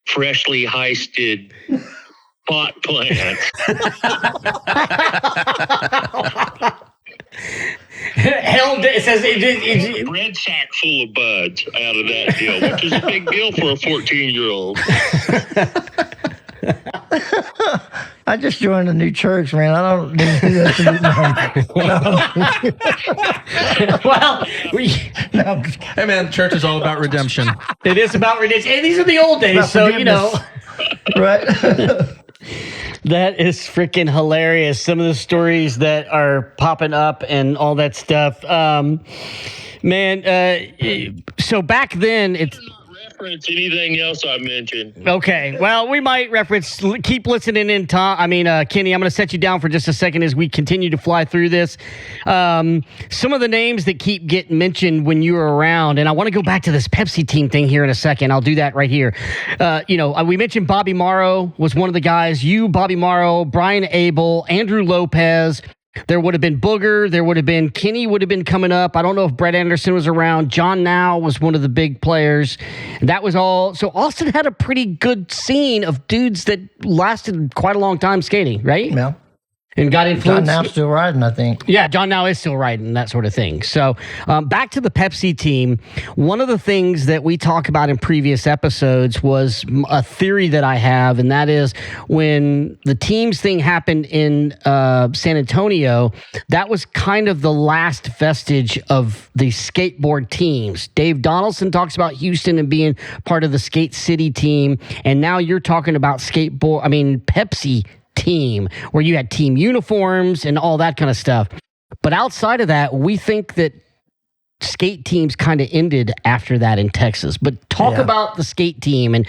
freshly heisted pot plants. It says a red sack full of buds out of that deal, which is a big deal for a 14-year-old. I just joined a new church, man. I don't do that. Well, hey, man, church is all about redemption. It is about redemption. And these are the old days, so, you know. Right? That is freaking hilarious. Some of the stories that are popping up and all that stuff. So back then, it's... reference anything else I mentioned. Okay, well, we might reference. Keep listening in, Tom. Kenny, I'm going to set you down for just a second as we continue to fly through this. Some of the names that keep getting mentioned when you were around, and I want to go back to this Pepsi team thing here in a second. I'll do that right here. We mentioned Bobby Morrow was one of the guys. You, Bobby Morrow, Brian Abel, Andrew Lopez. There would have been Booger. There would have been Kenny would have been coming up. I don't know if Brett Anderson was around. John Now was one of the big players. And that was all. So Austin had a pretty good scene of dudes that lasted quite a long time skating, right? Yeah. And got influenced. John Now's still riding, I think. Yeah, John Now is still riding, that sort of thing. So back to the Pepsi team. One of the things that we talk about in previous episodes was a theory that I have, and that is when the teams thing happened in San Antonio, that was kind of the last vestige of the skateboard teams. Dave Donaldson talks about Houston and being part of the Skate City team, and now you're talking about Pepsi team, where you had team uniforms and all that kind of stuff. But outside of that, we think that skate teams kind of ended after that in Texas. But talk about the skate team and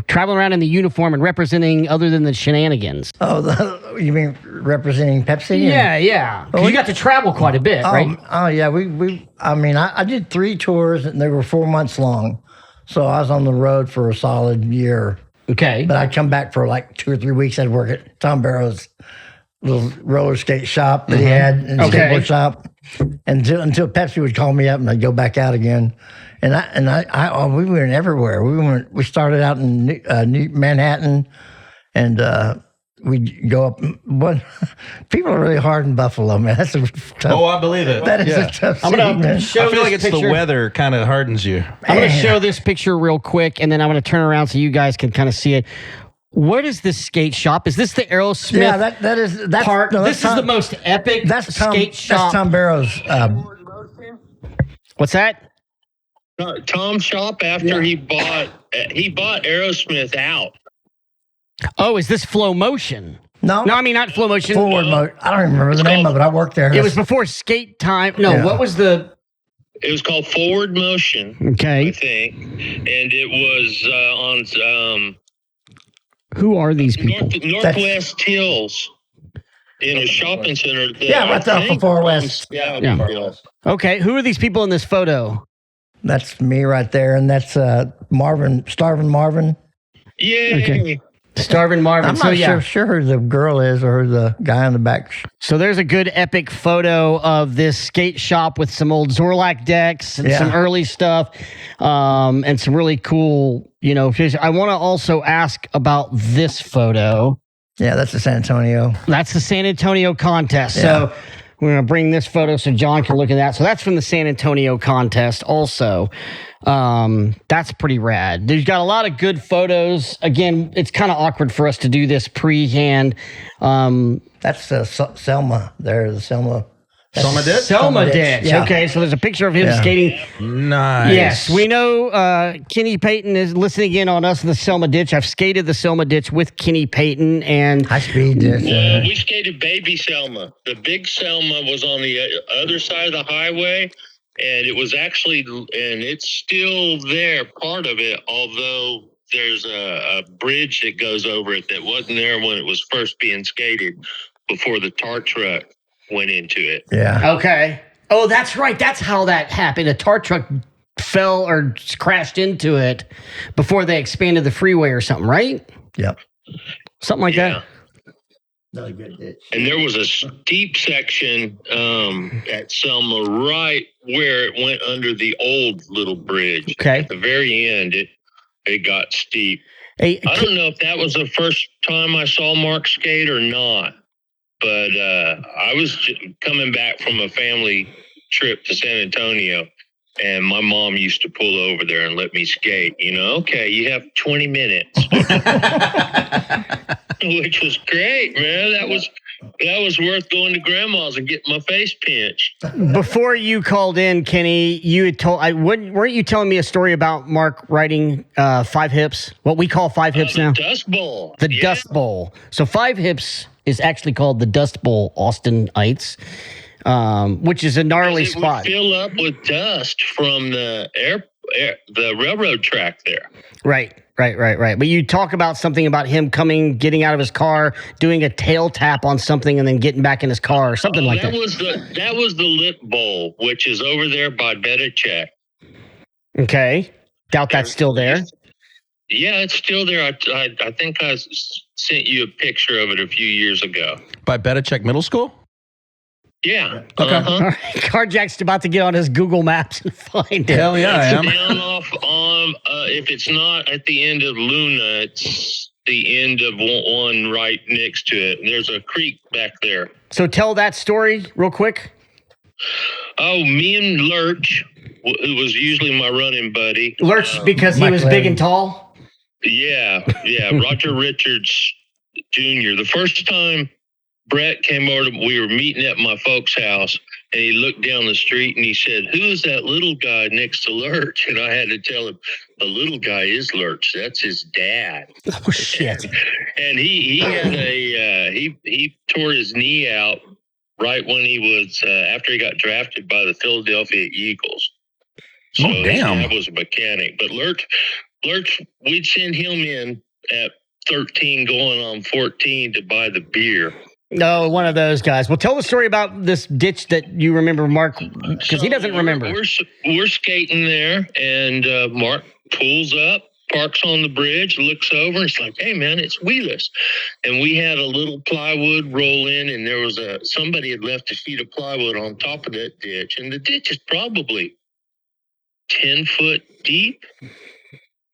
traveling around in the uniform and representing other than the shenanigans. Oh, you mean representing Pepsi? Yeah. Well, you got to travel quite a bit, right? Oh, yeah. I did 3 tours, and they were 4 months long. So I was on the road for a solid year. Okay. But I'd come back for like 2 or 3 weeks. I'd work at Tom Barrows' little roller skate shop that he had, and skateboard shop, until Pepsi would call me up, and I'd go back out again. And we went everywhere. We started out in New Manhattan, and we'd go up. People are really hard in Buffalo, man. That's a tough. Oh, I believe it. That is a tough city, man. I feel like it's the weather kind of hardens you. I'm going to show this picture real quick, and then I'm going to turn around so you guys can kind of see it. What is this skate shop? Is this the Aerosmith? Yeah, that's part? This is the most epic skate shop. That's Tom Barrows. What's that? Tom's shop after he bought Aerosmith out. Oh, is this Flow Motion? No, I mean not Flow Motion. Forward Motion. I don't even remember the name of it. I worked there. It was before Skate Time. No, what was the? It was called Forward Motion. Okay, I think, and it was on Who are these people? Northwest Hills in a shopping center. Right there off the Far West. Yeah. Okay, who are these people in this photo? That's me right there, and that's Starving Marvin. Yeah. Okay. Starving Marvin. I'm not sure who the girl is or who the guy on the back. So there's a good epic photo of this skate shop with some old Zorlak decks and some early stuff, and some really cool, I want to also ask about this photo. Yeah, that's the San Antonio. That's the San Antonio contest. Yeah. So we're going to bring this photo so John can look at that. So that's from the San Antonio contest also. That's pretty rad. There's got a lot of good photos. Again, it's kind of awkward for us to do this pre-hand. That's Selma. There's Selma. Selma Ditch? Selma Ditch. Yeah. Okay, so there's a picture of him skating. Nice. Yes, we know Kenny Peyton is listening in on us in the Selma Ditch. I've skated the Selma Ditch with Kenny Peyton, and High speed ditch. Well, we skated baby Selma. The big Selma was on the other side of the highway, and it was actually, and it's still there, part of it, although there's a bridge that goes over it that wasn't there when it was first being skated before the tar truck went into it. Yeah. okay. Oh, that's right. That's how that happened. A tar truck fell or crashed into it before they expanded the freeway or something, right? Yep. Something like that. Another good ditch. And there was a steep section at Selma right where it went under the old little bridge. Okay. At the very end, it got steep. Hey, I don't know if that was the first time I saw Mark skate or not, but I was coming back from a family trip to San Antonio, and my mom used to pull over there and let me skate. Okay, you have 20 minutes, which was great, man. That was worth going to grandma's and getting my face pinched. Before you called in, Kenny, you had weren't you telling me a story about Mark riding 5 hips? What we call 5 hips now? Dust Bowl. The Dust Bowl. So 5 hips is actually called the Dust Bowl, Austin Heights, which is a gnarly spot. Would fill up with dust from the the railroad track there. Right. But you talk about something about him getting out of his car, doing a tail tap on something, and then getting back in his car or something like that. That was the Lip Bowl, which is over there by Betachek. Okay. Doubt that's still there. Yeah, it's still there. I think I sent you a picture of it a few years ago. By Betachek Middle School? Yeah. Okay. All right. Carjack's about to get on his Google Maps and find it. Hell yeah, I am. Down off on, if it's not at the end of Luna, it's the end of one right next to it. There's a creek back there. So tell that story real quick. Oh, me and Lurch, who was usually my running buddy. Lurch, because he was big and tall? Yeah. Roger Richards Jr. The first time Brett came over, we were meeting at my folks' house, and he looked down the street and he said, "Who is that little guy next to Lurch?" And I had to tell him, the little guy is Lurch. That's his dad. Oh, shit. And he had he tore his knee out right when he was, after he got drafted by the Philadelphia Eagles. So Oh, damn. His dad was a mechanic. But Lurch, we'd send him in at 13 going on 14 to buy the beer. No, one of those guys. Well, tell the story about this ditch that you remember, Mark, because he doesn't remember. We're skating there, and Mark pulls up, parks on the bridge, looks over, and it's like, "Hey, man, it's Wheeless." And we had a little plywood roll in, and there was somebody had left a sheet of plywood on top of that ditch, and the ditch is probably 10 foot deep.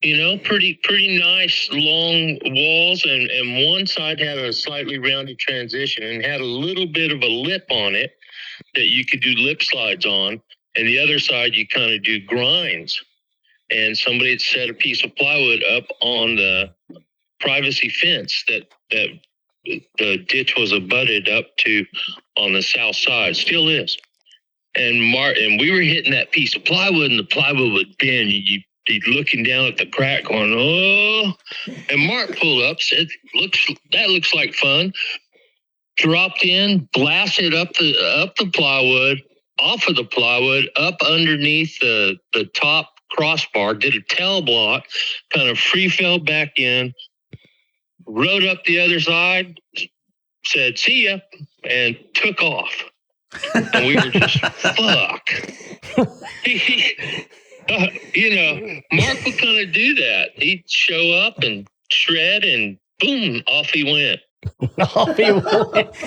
Pretty nice long walls, and one side had a slightly rounded transition and had a little bit of a lip on it that you could do lip slides on, and the other side you kind of do grinds. And somebody had set a piece of plywood up on the privacy fence that the ditch was abutted up to on the south side, still is. And we were hitting that piece of plywood, and the plywood would bend. You'd be looking down at the crack going, "Oh," and Mark pulled up, said, that looks like fun. Dropped in, blasted up the plywood, off of the plywood, up underneath the top crossbar, did a tail block, kind of free fell back in, rode up the other side, said, "See ya," and took off. And we were just, fuck. Mark would kind of do that. He'd show up and shred, and boom, off he went.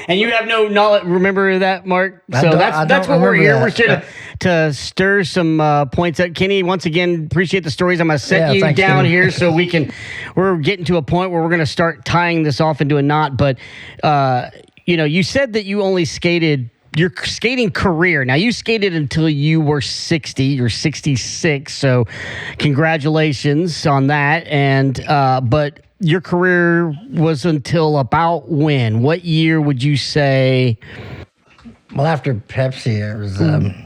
And you have no knowledge. Remember that, Mark? So that's what we're here. We're here to stir some points up. Kenny, once again, appreciate the stories. I'm going to set you down here so we're getting to a point where we're going to start tying this off into a knot. But, you said that you only skated your skating career. Now, you skated until you were 60 or 66. So congratulations on that. And, but your career was until about when? What year would you say? Well, after Pepsi, it was.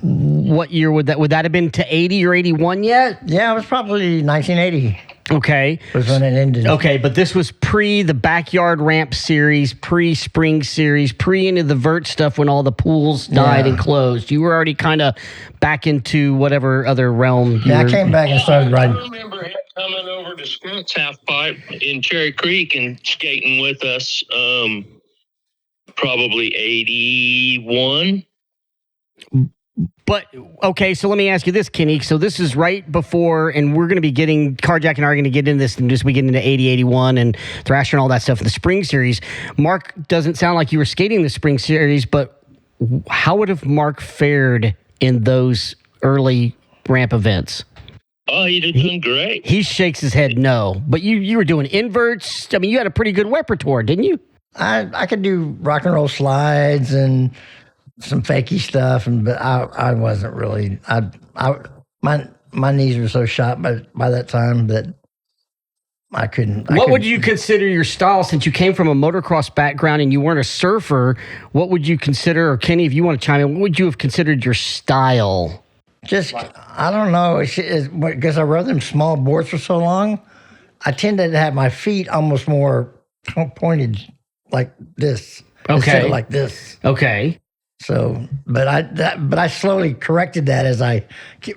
What year would that have been to 80 or 81 yet? Yeah, it was probably 1980. Okay. Was when it ended. Okay, but this was pre the backyard ramp series, pre spring series, pre into the vert stuff when all the pools died and closed. You were already kind of back into whatever other realm. I came back and started riding. I remember him coming over to Scott's half pipe in Cherry Creek and skating with us. Probably 81. But, okay, so let me ask you this, Kenny. So this is right before, and we're going to be Carjack and I are going to get into this, and just we get into 80, 81, and Thrasher and all that stuff in the spring series. Mark doesn't sound like you were skating the spring series, but how would have Mark fared in those early ramp events? Oh, he'd have done great. He shakes his head no. But you were doing inverts. I mean, you had a pretty good repertoire, didn't you? I could do rock and roll slides and some fakey stuff, but I wasn't really. My knees were so shot by that time that I couldn't. What would you consider your style, since you came from a motocross background and you weren't a surfer? What would you consider, or Kenny, if you want to chime in, what would you have considered your style? Just, I don't know, because I rode them small boards for so long. I tended to have my feet almost more pointed like this, instead of like this. Okay. So, but I slowly corrected that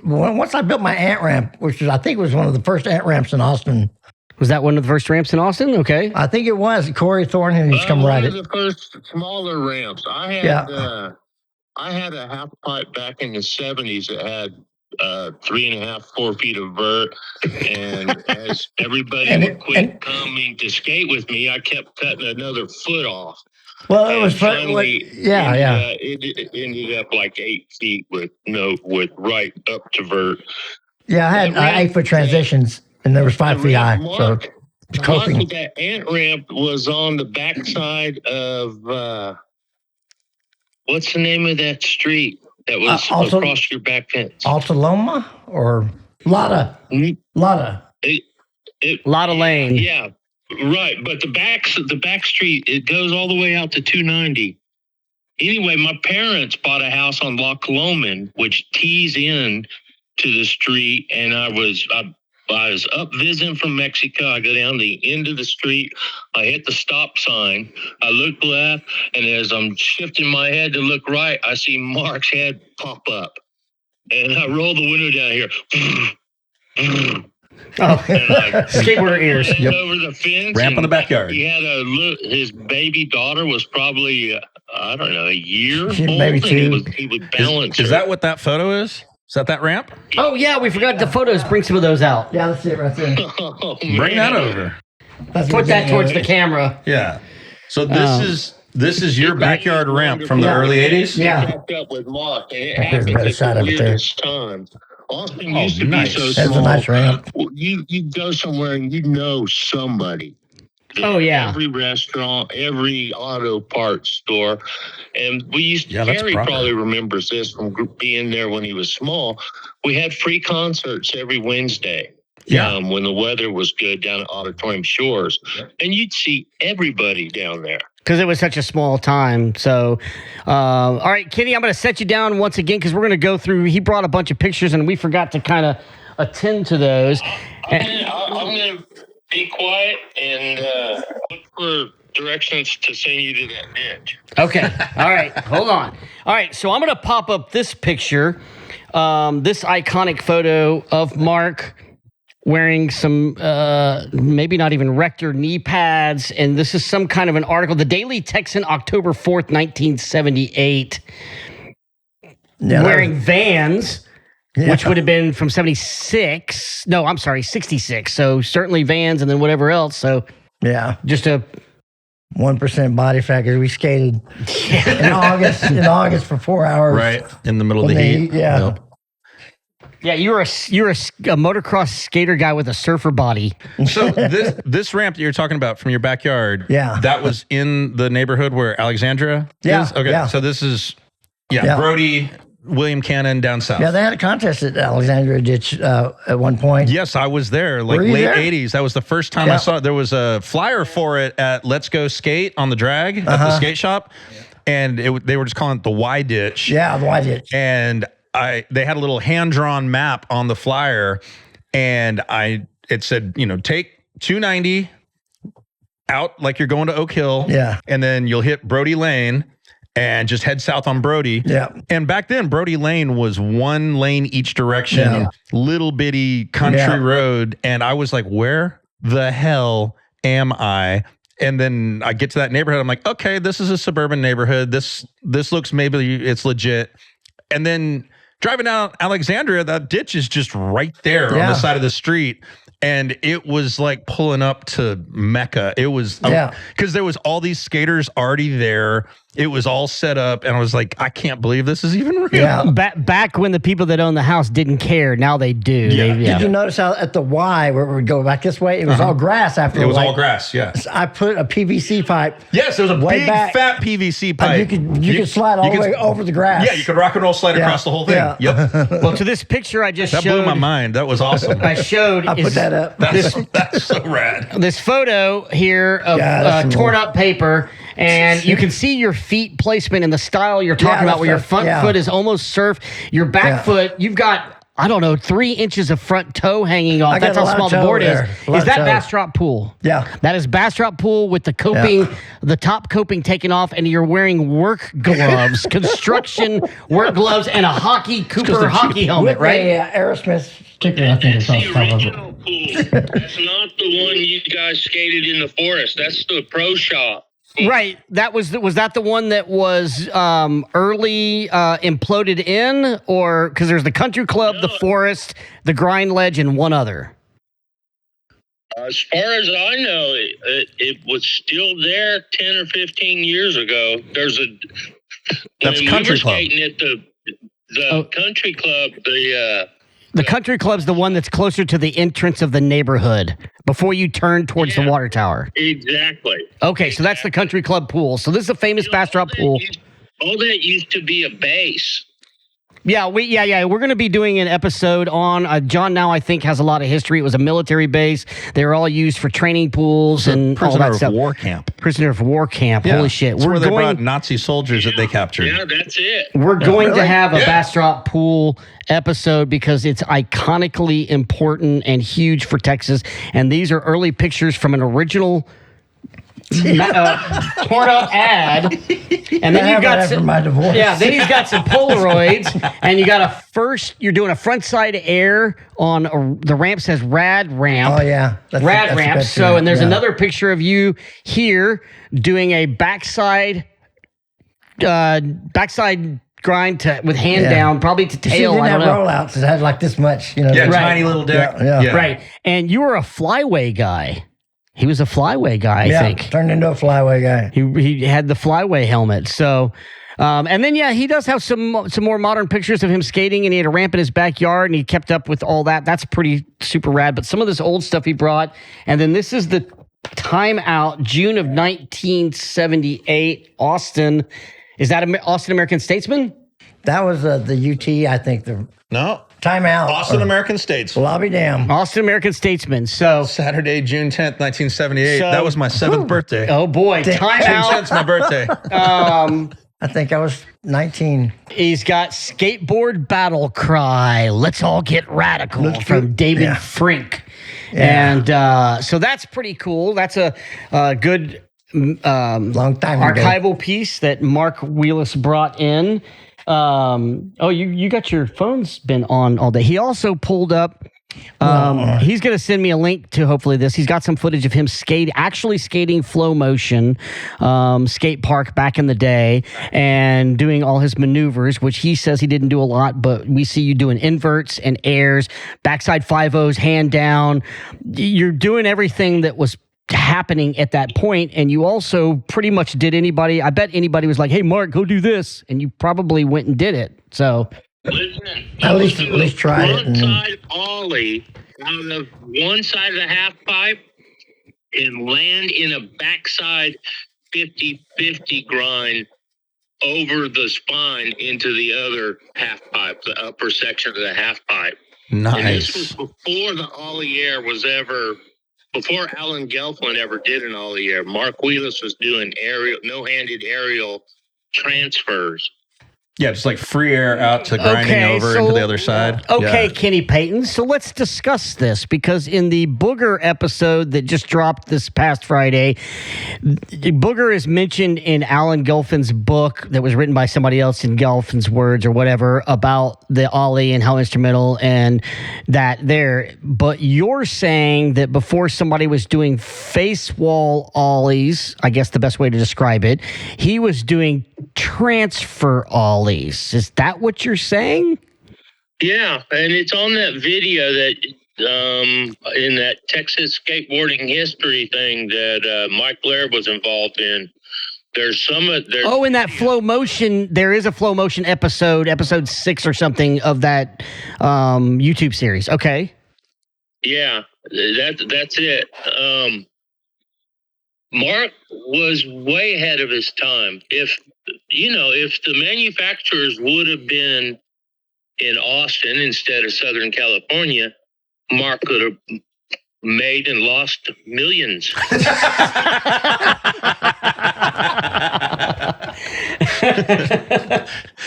once I built my ant ramp, which I think was one of the first ant ramps in Austin. Was that one of the first ramps in Austin? Okay. I think it was. Corey Thornhill used to come ride it. One of the first smaller ramps. I had a half pipe back in the 70s that had 3.5, 4 feet of vert, and as everybody would quit coming to skate with me, I kept cutting another foot off. Well, it was finally, it ended up like 8 feet with right up to vert. Yeah, I had 8-foot transitions, and there was 5 feet high. Mark, that ant ramp was on the backside of what's the name of that street that was across your back fence? Altaloma or Lotta? Lotta. Lotta Lane. Yeah, right. But the back street, it goes all the way out to 290. Anyway, my parents bought a house on Loch Lomond, which tees in to the street, and I was up visiting from Mexico. I go down the end of the street. I hit the stop sign. I look left, and as I'm shifting my head to look right, I see Mark's head pop up. And I roll the window down here. Skateboarder ears. Over the fence. Ramp in the backyard. He had his baby daughter was probably, I don't know, a year old. Maybe 2. He would balance Is that what that photo is? Is that ramp? Oh, yeah, we forgot the photos. Bring some of those out. Yeah, that's it right there. Bring that over. Put that towards the camera. Yeah. So this is your backyard ramp from the early 80s? Yeah. Kept up with Mark, and it There's a happened better at shot the of it there. weirdest times. Austin used to nice. be so That's small. a nice ramp. You go somewhere and you know somebody. Oh, yeah. Every restaurant, every auto parts store. And we used to, that's Gary proper. probably remembers this from being there when he was small. We had free concerts every Wednesday. Yeah. When the weather was good down at Auditorium Shores. And you'd see everybody down there. Because it was such a small time. So, all right, Kenny, I'm going to set you down once again because we're going to go through. He brought a bunch of pictures, and we forgot to kind of attend to those. I'm going to be quiet and look for directions to send you to that ditch. Okay. All right. Hold on. All right. So I'm going to pop up this picture, this iconic photo of Mark wearing some maybe not even rector knee pads. And this is some kind of an article. The Daily Texan, October 4th, 1978. Wearing Vans, which would have been from 76. No, I'm sorry, 66. So certainly Vans and then whatever else. So just a 1% body fat because we skated in August for 4 hours. Right in the middle of the heat. Yep. Yeah, you're a motocross skater guy with a surfer body. So this ramp that you're talking about from your backyard, that was in the neighborhood where Alexandria is? Okay, so this is, Brody, William Cannon down south. Yeah, they had a contest at Alexandria Ditch at one point. Yes, I was there, like late 80s. That was the first time I saw it. There was a flyer for it at Let's Go Skate on the drag at the skate shop, and they were just calling it the Y Ditch. Yeah, the Y Ditch. And they had a little hand-drawn map on the flyer, and it said, take 290 out like you're going to Oak Hill, and then you'll hit Brody Lane and just head south on Brody. Yeah. And back then, Brody Lane was one lane each direction, little bitty country road, and I was like, where the hell am I? And then I get to that neighborhood, I'm like, okay, this is a suburban neighborhood. This looks, maybe it's legit. And then driving down Alexandria, that ditch is just right there on the side of the street. And it was like pulling up to Mecca. It was, because there was all these skaters already there. It was all set up. And I was like, I can't believe this is even real. Yeah. Back when the people that owned the house didn't care. Now they do. Yeah. Did you notice how at the Y, where we would go back this way, it was all grass after it was all grass, I put a PVC pipe. Yes, there was a big fat PVC pipe. You could slide all the way over the grass. Yeah, you could rock and roll slide across the whole thing. Yeah. Yep. Well, to this picture I just showed. That blew my mind. That was awesome. I put that up. That's so rad. This photo here of torn up paper, and you can see your feet placement in the style you're talking about, where your front foot is almost surf. Your back foot, you've got, I don't know, 3 inches of front toe hanging off. That's how small the board is. Is that Bastrop Pool? Yeah. That is Bastrop Pool with the coping, the top coping taken off, and you're wearing work gloves, construction work gloves, and a Cooper hockey helmet, right? Yeah, Aerosmith sticker, I think it's on top of it. Pool. That's not the one you guys skated in the forest. That's the pro shop. Right. That was that the one that was early imploded in, or because there's the country club, the forest, the grind ledge, and one other. As far as I know, it was still there 10 or 15 years ago. That's country club. Skating at the country club, the country club's the one that's closer to the entrance of the neighborhood before you turn towards the water tower. Exactly. Okay, so that's the country club pool. So this is a famous Bastrop pool. All that used to be a base. Yeah, we're going to be doing an episode on John. Now I think has a lot of history. It was a military base. They were all used for training pools and all that stuff. Prisoner of war camp. Yeah. Holy shit! It's where they brought Nazi soldiers that they captured. Yeah, that's it. We're going to have a Bastrop pool episode because it's iconically important and huge for Texas. And these are early pictures from an original torn up ad, and then you've got some, then he's got some Polaroids, and you're doing a front side air on the ramp, says rad ramp. Oh yeah, that's ramp. So, and there's another picture of you here doing a backside grind with hand down, probably to tail. It didn't have rollouts. It had like this much, tiny little deck. Yeah. Right. And you were a flyway guy. He was a flyway guy, I think. Turned into a flyway guy. He had the flyway helmet. So, and then, he does have some more modern pictures of him skating, and he had a ramp in his backyard, and he kept up with all that. That's pretty super rad. But some of this old stuff he brought. And then this is the timeout, June of 1978, Austin. Is that Austin American Statesman? That was the UT, I think. No. Timeout. Austin American Statesman. Well, I'll be damned. Austin American Statesman. So Saturday, June 10th, 1978. That was my 7th birthday. Oh boy, timeout. June 10th's my birthday. I think I was 19. He's got Skateboard Battle Cry. Let's all get radical from David Frink. Yeah. And so that's pretty cool. That's a good long time archival piece that Mark Wheeless brought in. You got your phone's been on all day. He also pulled up He's going to send me a link to hopefully this. He's got some footage of him actually skating flow motion skate park back in the day and doing all his maneuvers, which he says he didn't do a lot, but we see you doing inverts and airs, backside 5-0s, hand down. You're doing everything that was happening at that point, and you also pretty much did I bet anybody was like, hey, Mark, go do this, and you probably went and did it. So listen, at least try it. Frontside ollie out of one side of the half pipe and land in a backside 50-50 grind over the spine into the other half pipe, the upper section of the half pipe. Nice. And this was before the ollie air was before Alan Gelfand ever did an ollie air. Mark Wheeless was doing no-handed aerial transfers. Yeah, just like free air out to grinding over into the other side. Okay, Yeah. Kenny Peyton. So let's discuss this, because in the Booger episode that just dropped this past Friday, Booger is mentioned in Alan Gelfand's book that was written by somebody else in Gelfand's words or whatever about the ollie and how instrumental and that there. But you're saying that before somebody was doing face wall ollies, I guess the best way to describe it, he was doing transfer ollies. Is that what you're saying? Yeah, and it's on that video that in that Texas skateboarding history thing that Mike Blair was involved in. There's in that flow motion, there is a flow motion episode 6 or something of that YouTube series. Okay. Yeah, that's it. Mark was way ahead of his time. If the manufacturers would have been in Austin instead of Southern California, Mark could have made and lost millions.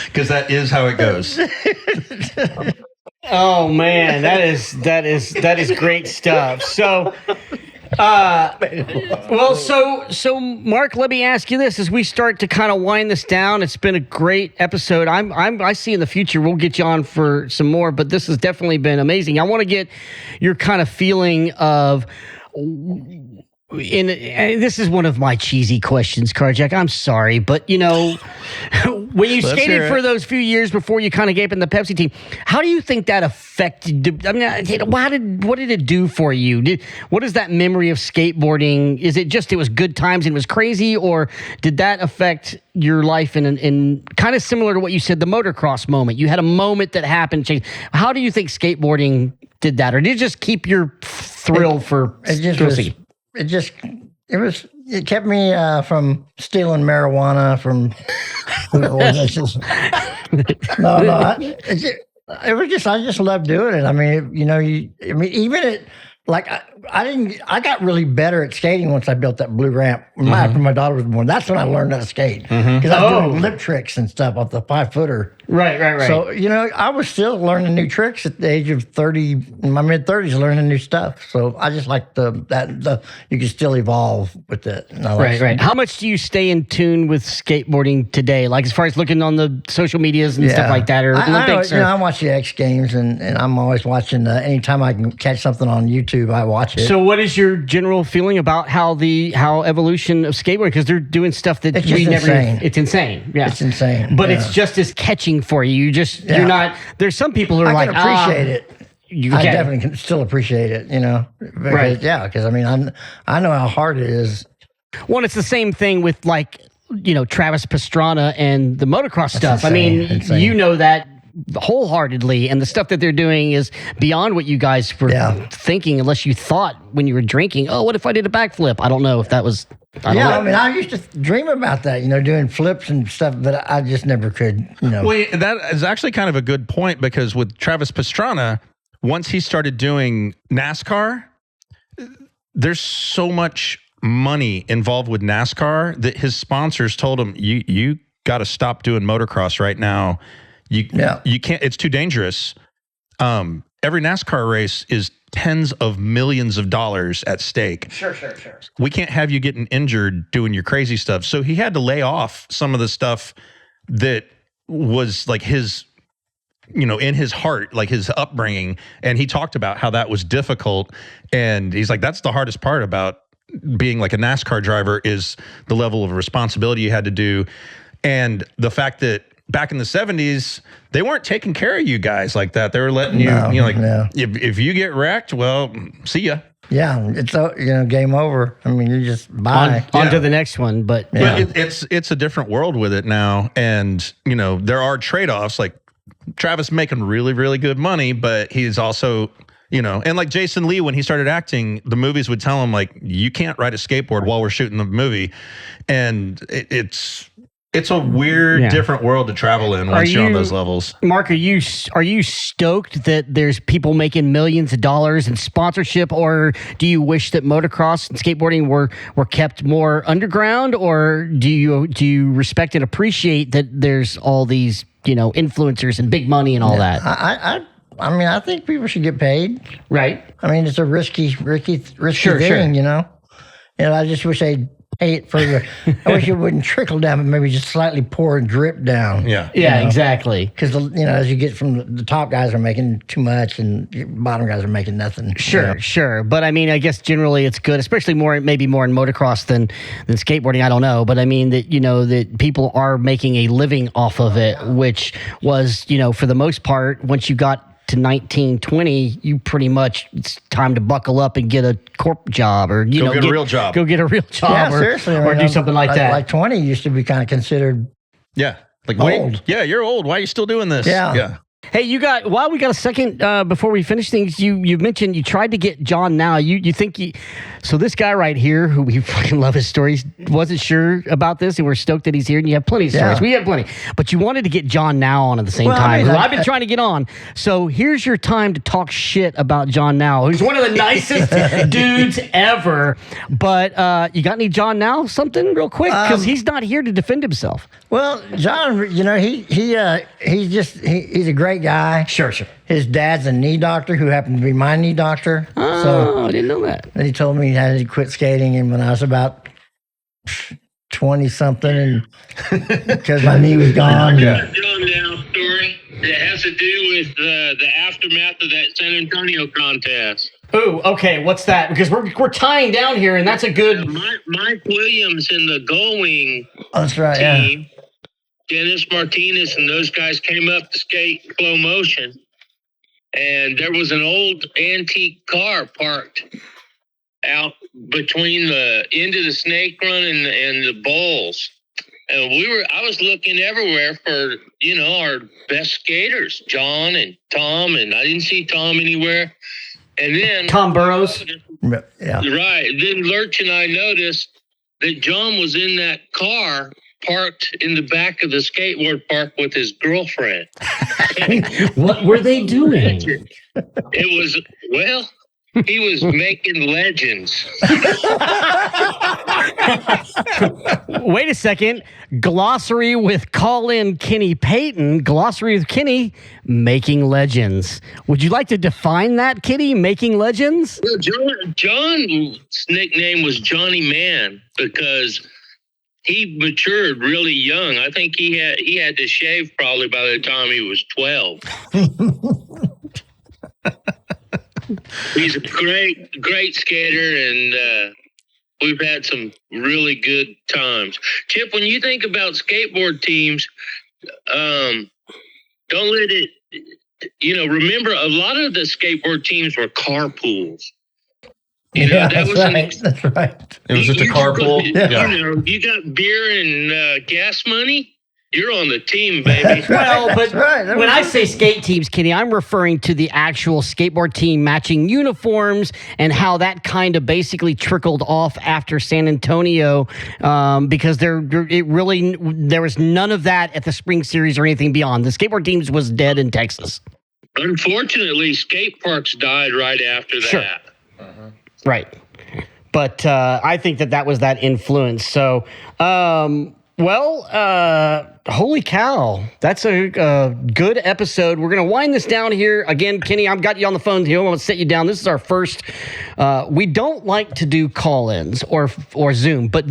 Because that is how it goes. Oh man, that is great stuff. So so Mark, let me ask you this as we start to kind of wind this down. It's been a great episode. I see in the future we'll get you on for some more, but this has definitely been amazing. I want to get your kind of feeling of this is one of my cheesy questions, Carjack. I'm sorry, but when you skated for those few years before you kind of gave in the Pepsi team, how do you think that affected? I mean, what did it do for you? What is that memory of skateboarding? Is it just it was good times and it was crazy, or did that affect your life in kind of similar to what you said, the motocross moment? You had a moment that happened. How do you think skateboarding did that, or did it just keep your thrill for thrill-seeking? It kept me from stealing marijuana from. I just loved doing it. I mean, even it. Like I got really better at skating once I built that blue ramp after my daughter was born. That's when I learned how to skate because I was doing lip tricks and stuff off the 5-footer. Right. So I was still learning new tricks at the age of 30, in my mid 30s, learning new stuff. So I just like that you can still evolve with it. Right. How much do you stay in tune with skateboarding today? Like as far as looking on the social medias and stuff like that, or Olympics? I watch the X Games and I'm always watching. Anytime I can catch something on YouTube, I watch it. So what is your general feeling about how evolution of skateboarding? Because they're doing stuff that it's insane. It's insane. Yeah. It's insane. But it's just as catching for you. You're not, there's some people who are I can appreciate it. I definitely can still appreciate it, because, right. Yeah, because I mean, I know how hard it is. Well, it's the same thing with Travis Pastrana and the motocross stuff. Insane. I mean, you know that wholeheartedly, and the stuff that they're doing is beyond what you guys were thinking, unless you thought when you were drinking, oh, what if I did a backflip? I don't know if that was I mean, I used to dream about that, doing flips and stuff, but I just never could, Well, that is actually kind of a good point, because with Travis Pastrana, once he started doing NASCAR, there's so much money involved with NASCAR that his sponsors told him, you got to stop doing motocross right now. You can't, it's too dangerous. Every NASCAR race is tens of millions of dollars at stake. Sure. We can't have you getting injured doing your crazy stuff. So he had to lay off some of the stuff that was like his in his heart, like his upbringing. And he talked about how that was difficult. And he's like, that's the hardest part about being like a NASCAR driver is the level of responsibility you had to do. And the fact that back in the 70s, they weren't taking care of you guys like that. They were letting you, if you get wrecked, well, see ya. Yeah, it's game over. I mean, you just buy on to the next one. But it's a different world with it now, and there are trade-offs. Like Travis making really, really good money, but he's also and like Jason Lee, when he started acting, the movies would tell him like, you can't ride a skateboard while we're shooting the movie, and it's a weird, different world to travel in once you're on those levels. Mark, are you stoked that there's people making millions of dollars in sponsorship, or do you wish that motocross and skateboarding were kept more underground, or do you respect and appreciate that there's all these influencers and big money and all that? I mean, I think people should get paid. Right. I mean, it's a risky thing, I just wish they'd pay it further. I wish it wouldn't trickle down, but maybe just slightly pour and drip down. Yeah, exactly. Because as you get from the top guys are making too much, and the bottom guys are making nothing. Sure. But I mean, I guess generally it's good, especially maybe more in motocross than skateboarding. I don't know, but I mean that that people are making a living off of it, which was for the most part, once you got to 1920, you pretty much, it's time to buckle up and get a corp job, or go get a real job. Go get a real job, yeah, seriously, or do something like that. Like 20 used to be kind of considered like old. Wait, you're old. Why are you still doing this? Yeah. Hey, while we got a second before we finish things, you mentioned you tried to get John Now. You think so this guy right here, who we fucking love his stories, wasn't sure about this, and we're stoked that he's here, and you have plenty of stories. We have plenty. But you wanted to get John Now on at the same time, who I've been trying to get on. So here's your time to talk shit about John Now, who's one of the nicest dudes ever. But you got any John Now something real quick? Because he's not here to defend himself. Well, John, he's a great guy. Sure. His dad's a knee doctor who happened to be my knee doctor. Oh, I didn't know that. And he told me he had to quit skating and when I was about 20-something, and because my knee was gone. John Now story that has to do with the aftermath of that San Antonio contest. Ooh, okay, what's that? Because we're tying down here, and that's a good... Mike Williams in the Gullwing that's right, team. Yeah. Dennis Martinez and those guys came up to skate slow motion, and there was an old antique car parked out between the end of the snake run and the bowls. And I was looking everywhere for, our best skaters, John and Tom, and I didn't see Tom anywhere. And then Tom Burrows. Yeah. Right. Then Lurch and I noticed that John was in that car parked in the back of the skateboard park with his girlfriend. What were they doing? It was, he was making legends. Wait a second. Glossary with call-in Kenny Peyton. Glossary with Kenny, making legends. Would you like to define that, Kenny, making legends? Well, John's nickname was Johnny Man because he matured really young. I think he had to shave probably by the time he was 12. He's a great skater, and we've had some really good times. Chip, when you think about skateboard teams, don't let it, remember a lot of the skateboard teams were carpools. That's right. It was just a carpool. You got beer and gas money, you're on the team, baby. Well, but when I say skate teams, Kenny, I'm referring to the actual skateboard team matching uniforms and how that kind of basically trickled off after San Antonio, because there was none of that at the spring series or anything beyond. The skateboard teams was dead in Texas. Unfortunately, skate parks died right after that. Sure. Right. But I think that was that influence. So, holy cow. That's a good episode. We're going to wind this down here. Again, Kenny, I've got you on the phone here. I'm going to set you down. This is our first. We don't like to do call-ins or Zoom, but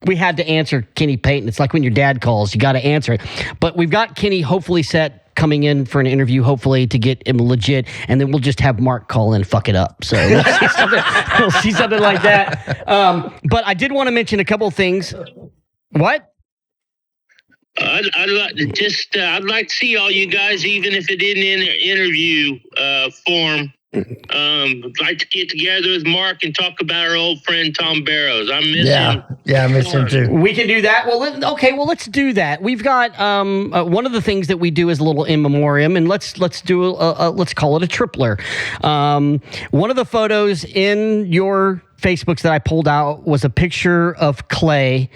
we had to answer Kenny Peyton. It's like when your dad calls, you got to answer it. But we've got Kenny hopefully set coming in for an interview, hopefully to get him legit, and then we'll just have Mark call in, fuck it up. So we'll see something like that. But I did want to mention a couple of things. What? I'd like to see all you guys, even if it isn't in an interview form. I'd like to get together with Mark and talk about our old friend Tom Barrows. I miss him. Yeah, I miss him too. We can do that. Well, let's do that. We've got one of the things that we do is a little in memoriam, and let's do let's call it a tripler. One of the photos in your Facebooks that I pulled out was a picture of Clay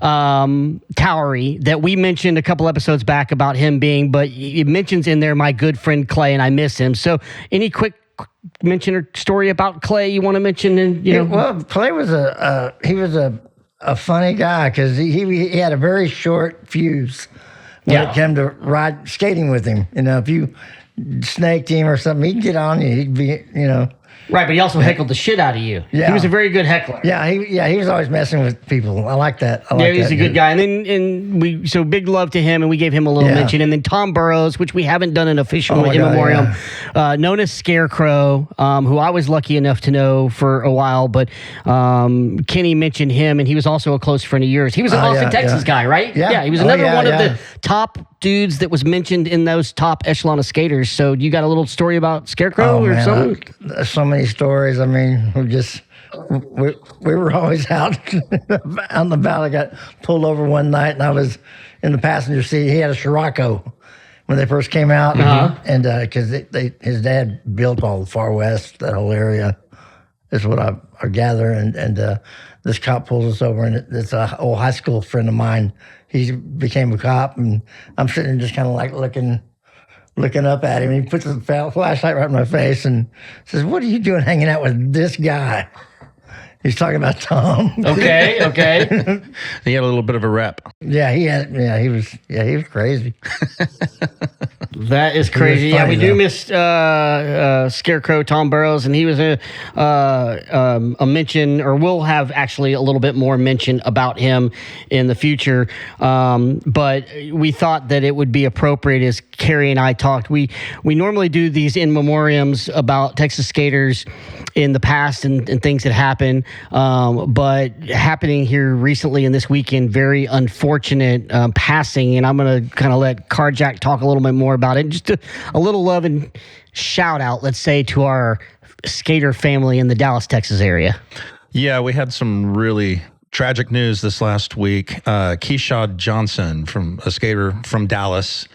Towery that we mentioned a couple episodes back about him being, but it mentions in there my good friend Clay, and I miss him. So any quick mention or story about Clay you want to mention? And well, Clay was a funny guy because he had a very short fuse when it came to skating with him. If you snaked him or something, he'd get on you. He'd be, Right, but he also heckled the shit out of you. Yeah. He was a very good heckler. Yeah, he was always messing with people. I like that. He's a good guy. And we big love to him, and we gave him a little mention. And then Tom Burrows, which we haven't done an official in memoriam, known as Scarecrow, who I was lucky enough to know for a while. But Kenny mentioned him, and he was also a close friend of yours. He was an Austin, Texas guy, right? Yeah, he was another one of the top dudes that was mentioned in those top echelon of skaters. So you got a little story about Scarecrow or something? So many stories. I mean, we were always out on the bow. I got pulled over one night, and I was in the passenger seat. He had a Scirocco when they first came out, and because his dad built all the Far West, that whole area, is what I gather. And this cop pulls us over, and it's an old high school friend of mine. He became a cop, and I'm sitting there just kind of like looking up at him. He puts a flashlight right in my face and says, "What are you doing hanging out with this guy?" He's talking about Tom. Okay. He had a little bit of a rep. He was crazy. That is crazy. Funny, we do miss Scarecrow, Tom Burrows, and he was a mention, or we'll have actually a little bit more mention about him in the future. But we thought that it would be appropriate, as Carrie and I talked. We normally do these in memoriams about Texas skaters in the past and things that happen. But happening here recently in this weekend, very unfortunate passing. And I'm going to kind of let Carjack talk a little bit more about it. Just a little love and shout out, let's say, to our skater family in the Dallas, Texas area. Yeah, we had some really tragic news this last week. Keyshawn Johnson, a skater from Dallas,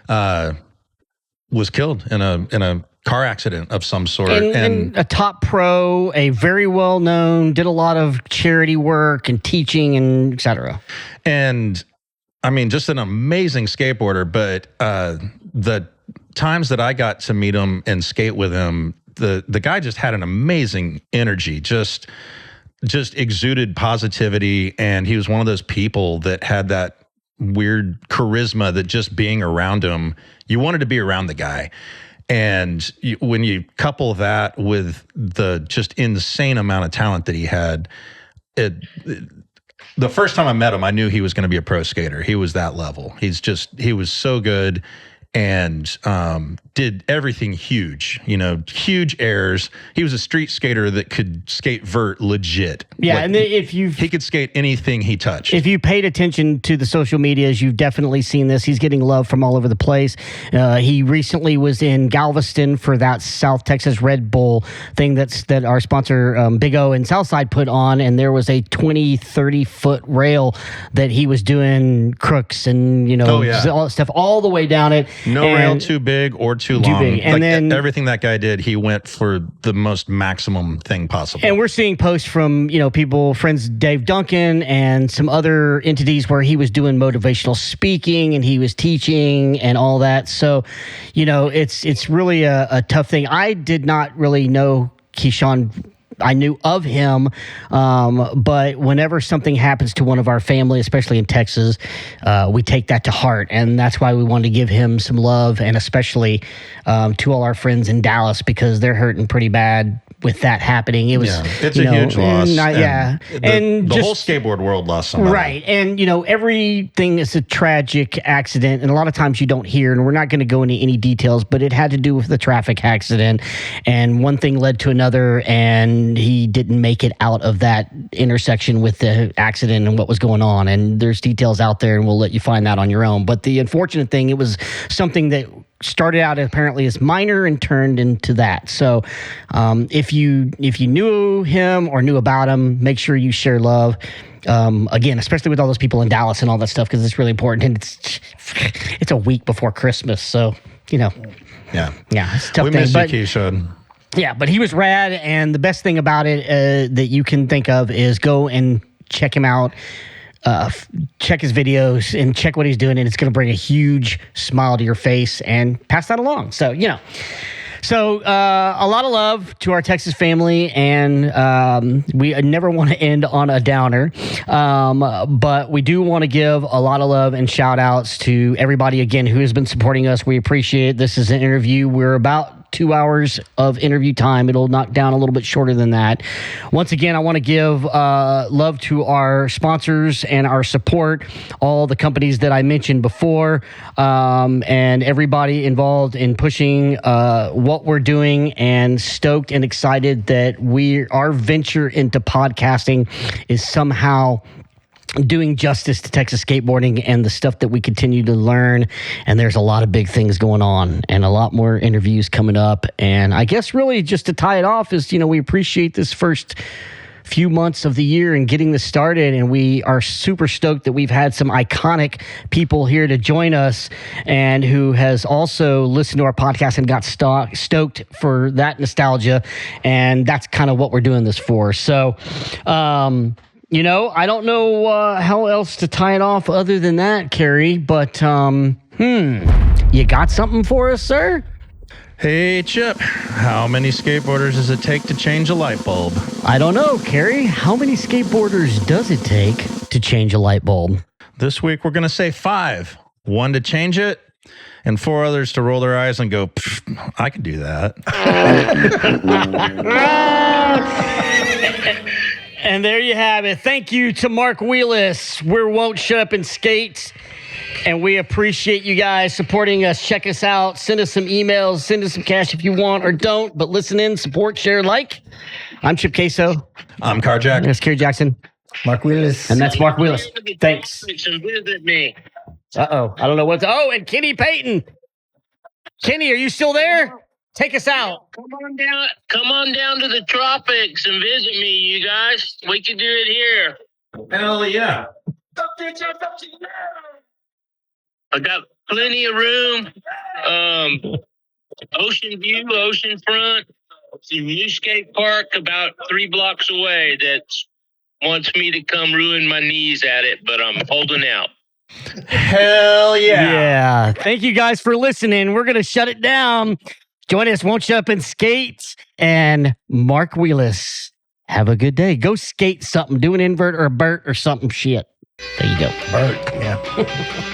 was killed in a car accident of some sort. And a top pro, a very well-known, did a lot of charity work and teaching and et cetera. And I mean, just an amazing skateboarder. But the times that I got to meet him and skate with him, the guy just had an amazing energy, just exuded positivity. And he was one of those people that had that weird charisma that just being around him, you wanted to be around the guy. And when you couple that with the just insane amount of talent that he had, the first time I met him, I knew he was going to be a pro skater. He was that level. He was so good and did everything huge, huge airs. He was a street skater that could skate vert legit. Yeah, like, and he could skate anything he touched. If you paid attention to the social medias, you've definitely seen this. He's getting love from all over the place. He recently was in Galveston for that South Texas Red Bull thing that our sponsor Big O and Southside put on, and there was a 20-30 foot rail that he was doing crooks and all that stuff all the way down it. No rail too big or too long. Big. And then everything that guy did, he went for the most maximum thing possible. And we're seeing posts from people, friends, Dave Duncan, and some other entities where he was doing motivational speaking and he was teaching and all that. So, it's really a tough thing. I did not really know Keyshawn. I knew of him, but whenever something happens to one of our family, especially in Texas, we take that to heart, and that's why we wanted to give him some love, and especially to all our friends in Dallas, because they're hurting pretty bad with that happening. It was, it's a huge loss. And the whole skateboard world lost somebody. Right. And, everything is a tragic accident. And a lot of times you don't hear, and we're not going to go into any details, but it had to do with the traffic accident. And one thing led to another, and he didn't make it out of that intersection with the accident and what was going on. And there's details out there, and we'll let you find that on your own. But the unfortunate thing, it was something that started out apparently as minor and turned into that. So if you knew him or knew about him, make sure you share love. Again, especially with all those people in Dallas and all that stuff, because it's really important. And it's a week before Christmas. So, Yeah, it's a tough we thing. miss you, Keisha. Yeah, but he was rad. And the best thing about it that you can think of is go and check him out. Check his videos and check what he's doing, and it's going to bring a huge smile to your face and pass that along. So, So a lot of love to our Texas family, and we never want to end on a downer, but we do want to give a lot of love and shout outs to everybody, again, who has been supporting us. We appreciate it. This is an interview. We're about 2 hours of interview time. It'll knock down a little bit shorter than that. Once again, I want to give love to our sponsors and our support, all the companies that I mentioned before, and everybody involved in pushing what we're doing, and stoked and excited that our venture into podcasting is somehow doing justice to Texas skateboarding and the stuff that we continue to learn. And there's a lot of big things going on and a lot more interviews coming up. And I guess really just to tie it off is, we appreciate this first few months of the year and getting this started. And we are super stoked that we've had some iconic people here to join us, and who has also listened to our podcast and got stoked for that nostalgia. And that's kind of what we're doing this for. So, I don't know how else to tie it off other than that, Kerry, but you got something for us, sir? Hey, Chip, how many skateboarders does it take to change a light bulb? I don't know, Kerry. How many skateboarders does it take to change a light bulb? This week, we're going to say 5. 1 to change it, and 4 others to roll their eyes and go, I can do that. And there you have it. Thank you to Mark Wheeless. We won't shut up and skate. And we appreciate you guys supporting us. Check us out. Send us some emails. Send us some cash if you want or don't. But listen in, support, share, like. I'm Chip Queso. I'm Carjack. That's Kerry Jackson. Mark Wheeless. And that's Mark Wheeless. Thanks. And visit me. Uh-oh. I don't know what's... Oh, and Kenny Peyton. Kenny, are you still there? Take us out. Come on down to the tropics and visit me, you guys. We can do it here. Hell yeah. I got plenty of room. Ocean view, ocean front. It's a new skate park about 3 blocks away that wants me to come ruin my knees at it, but I'm holding out. Hell yeah. Yeah. Thank you guys for listening. We're going to shut it down. Join us, Won't Shut Up and Skate, and Mark Wheeless. Have a good day. Go skate something. Do an invert or a Burt or something shit. There you go. Bert, yeah.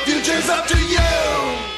Future's up to you.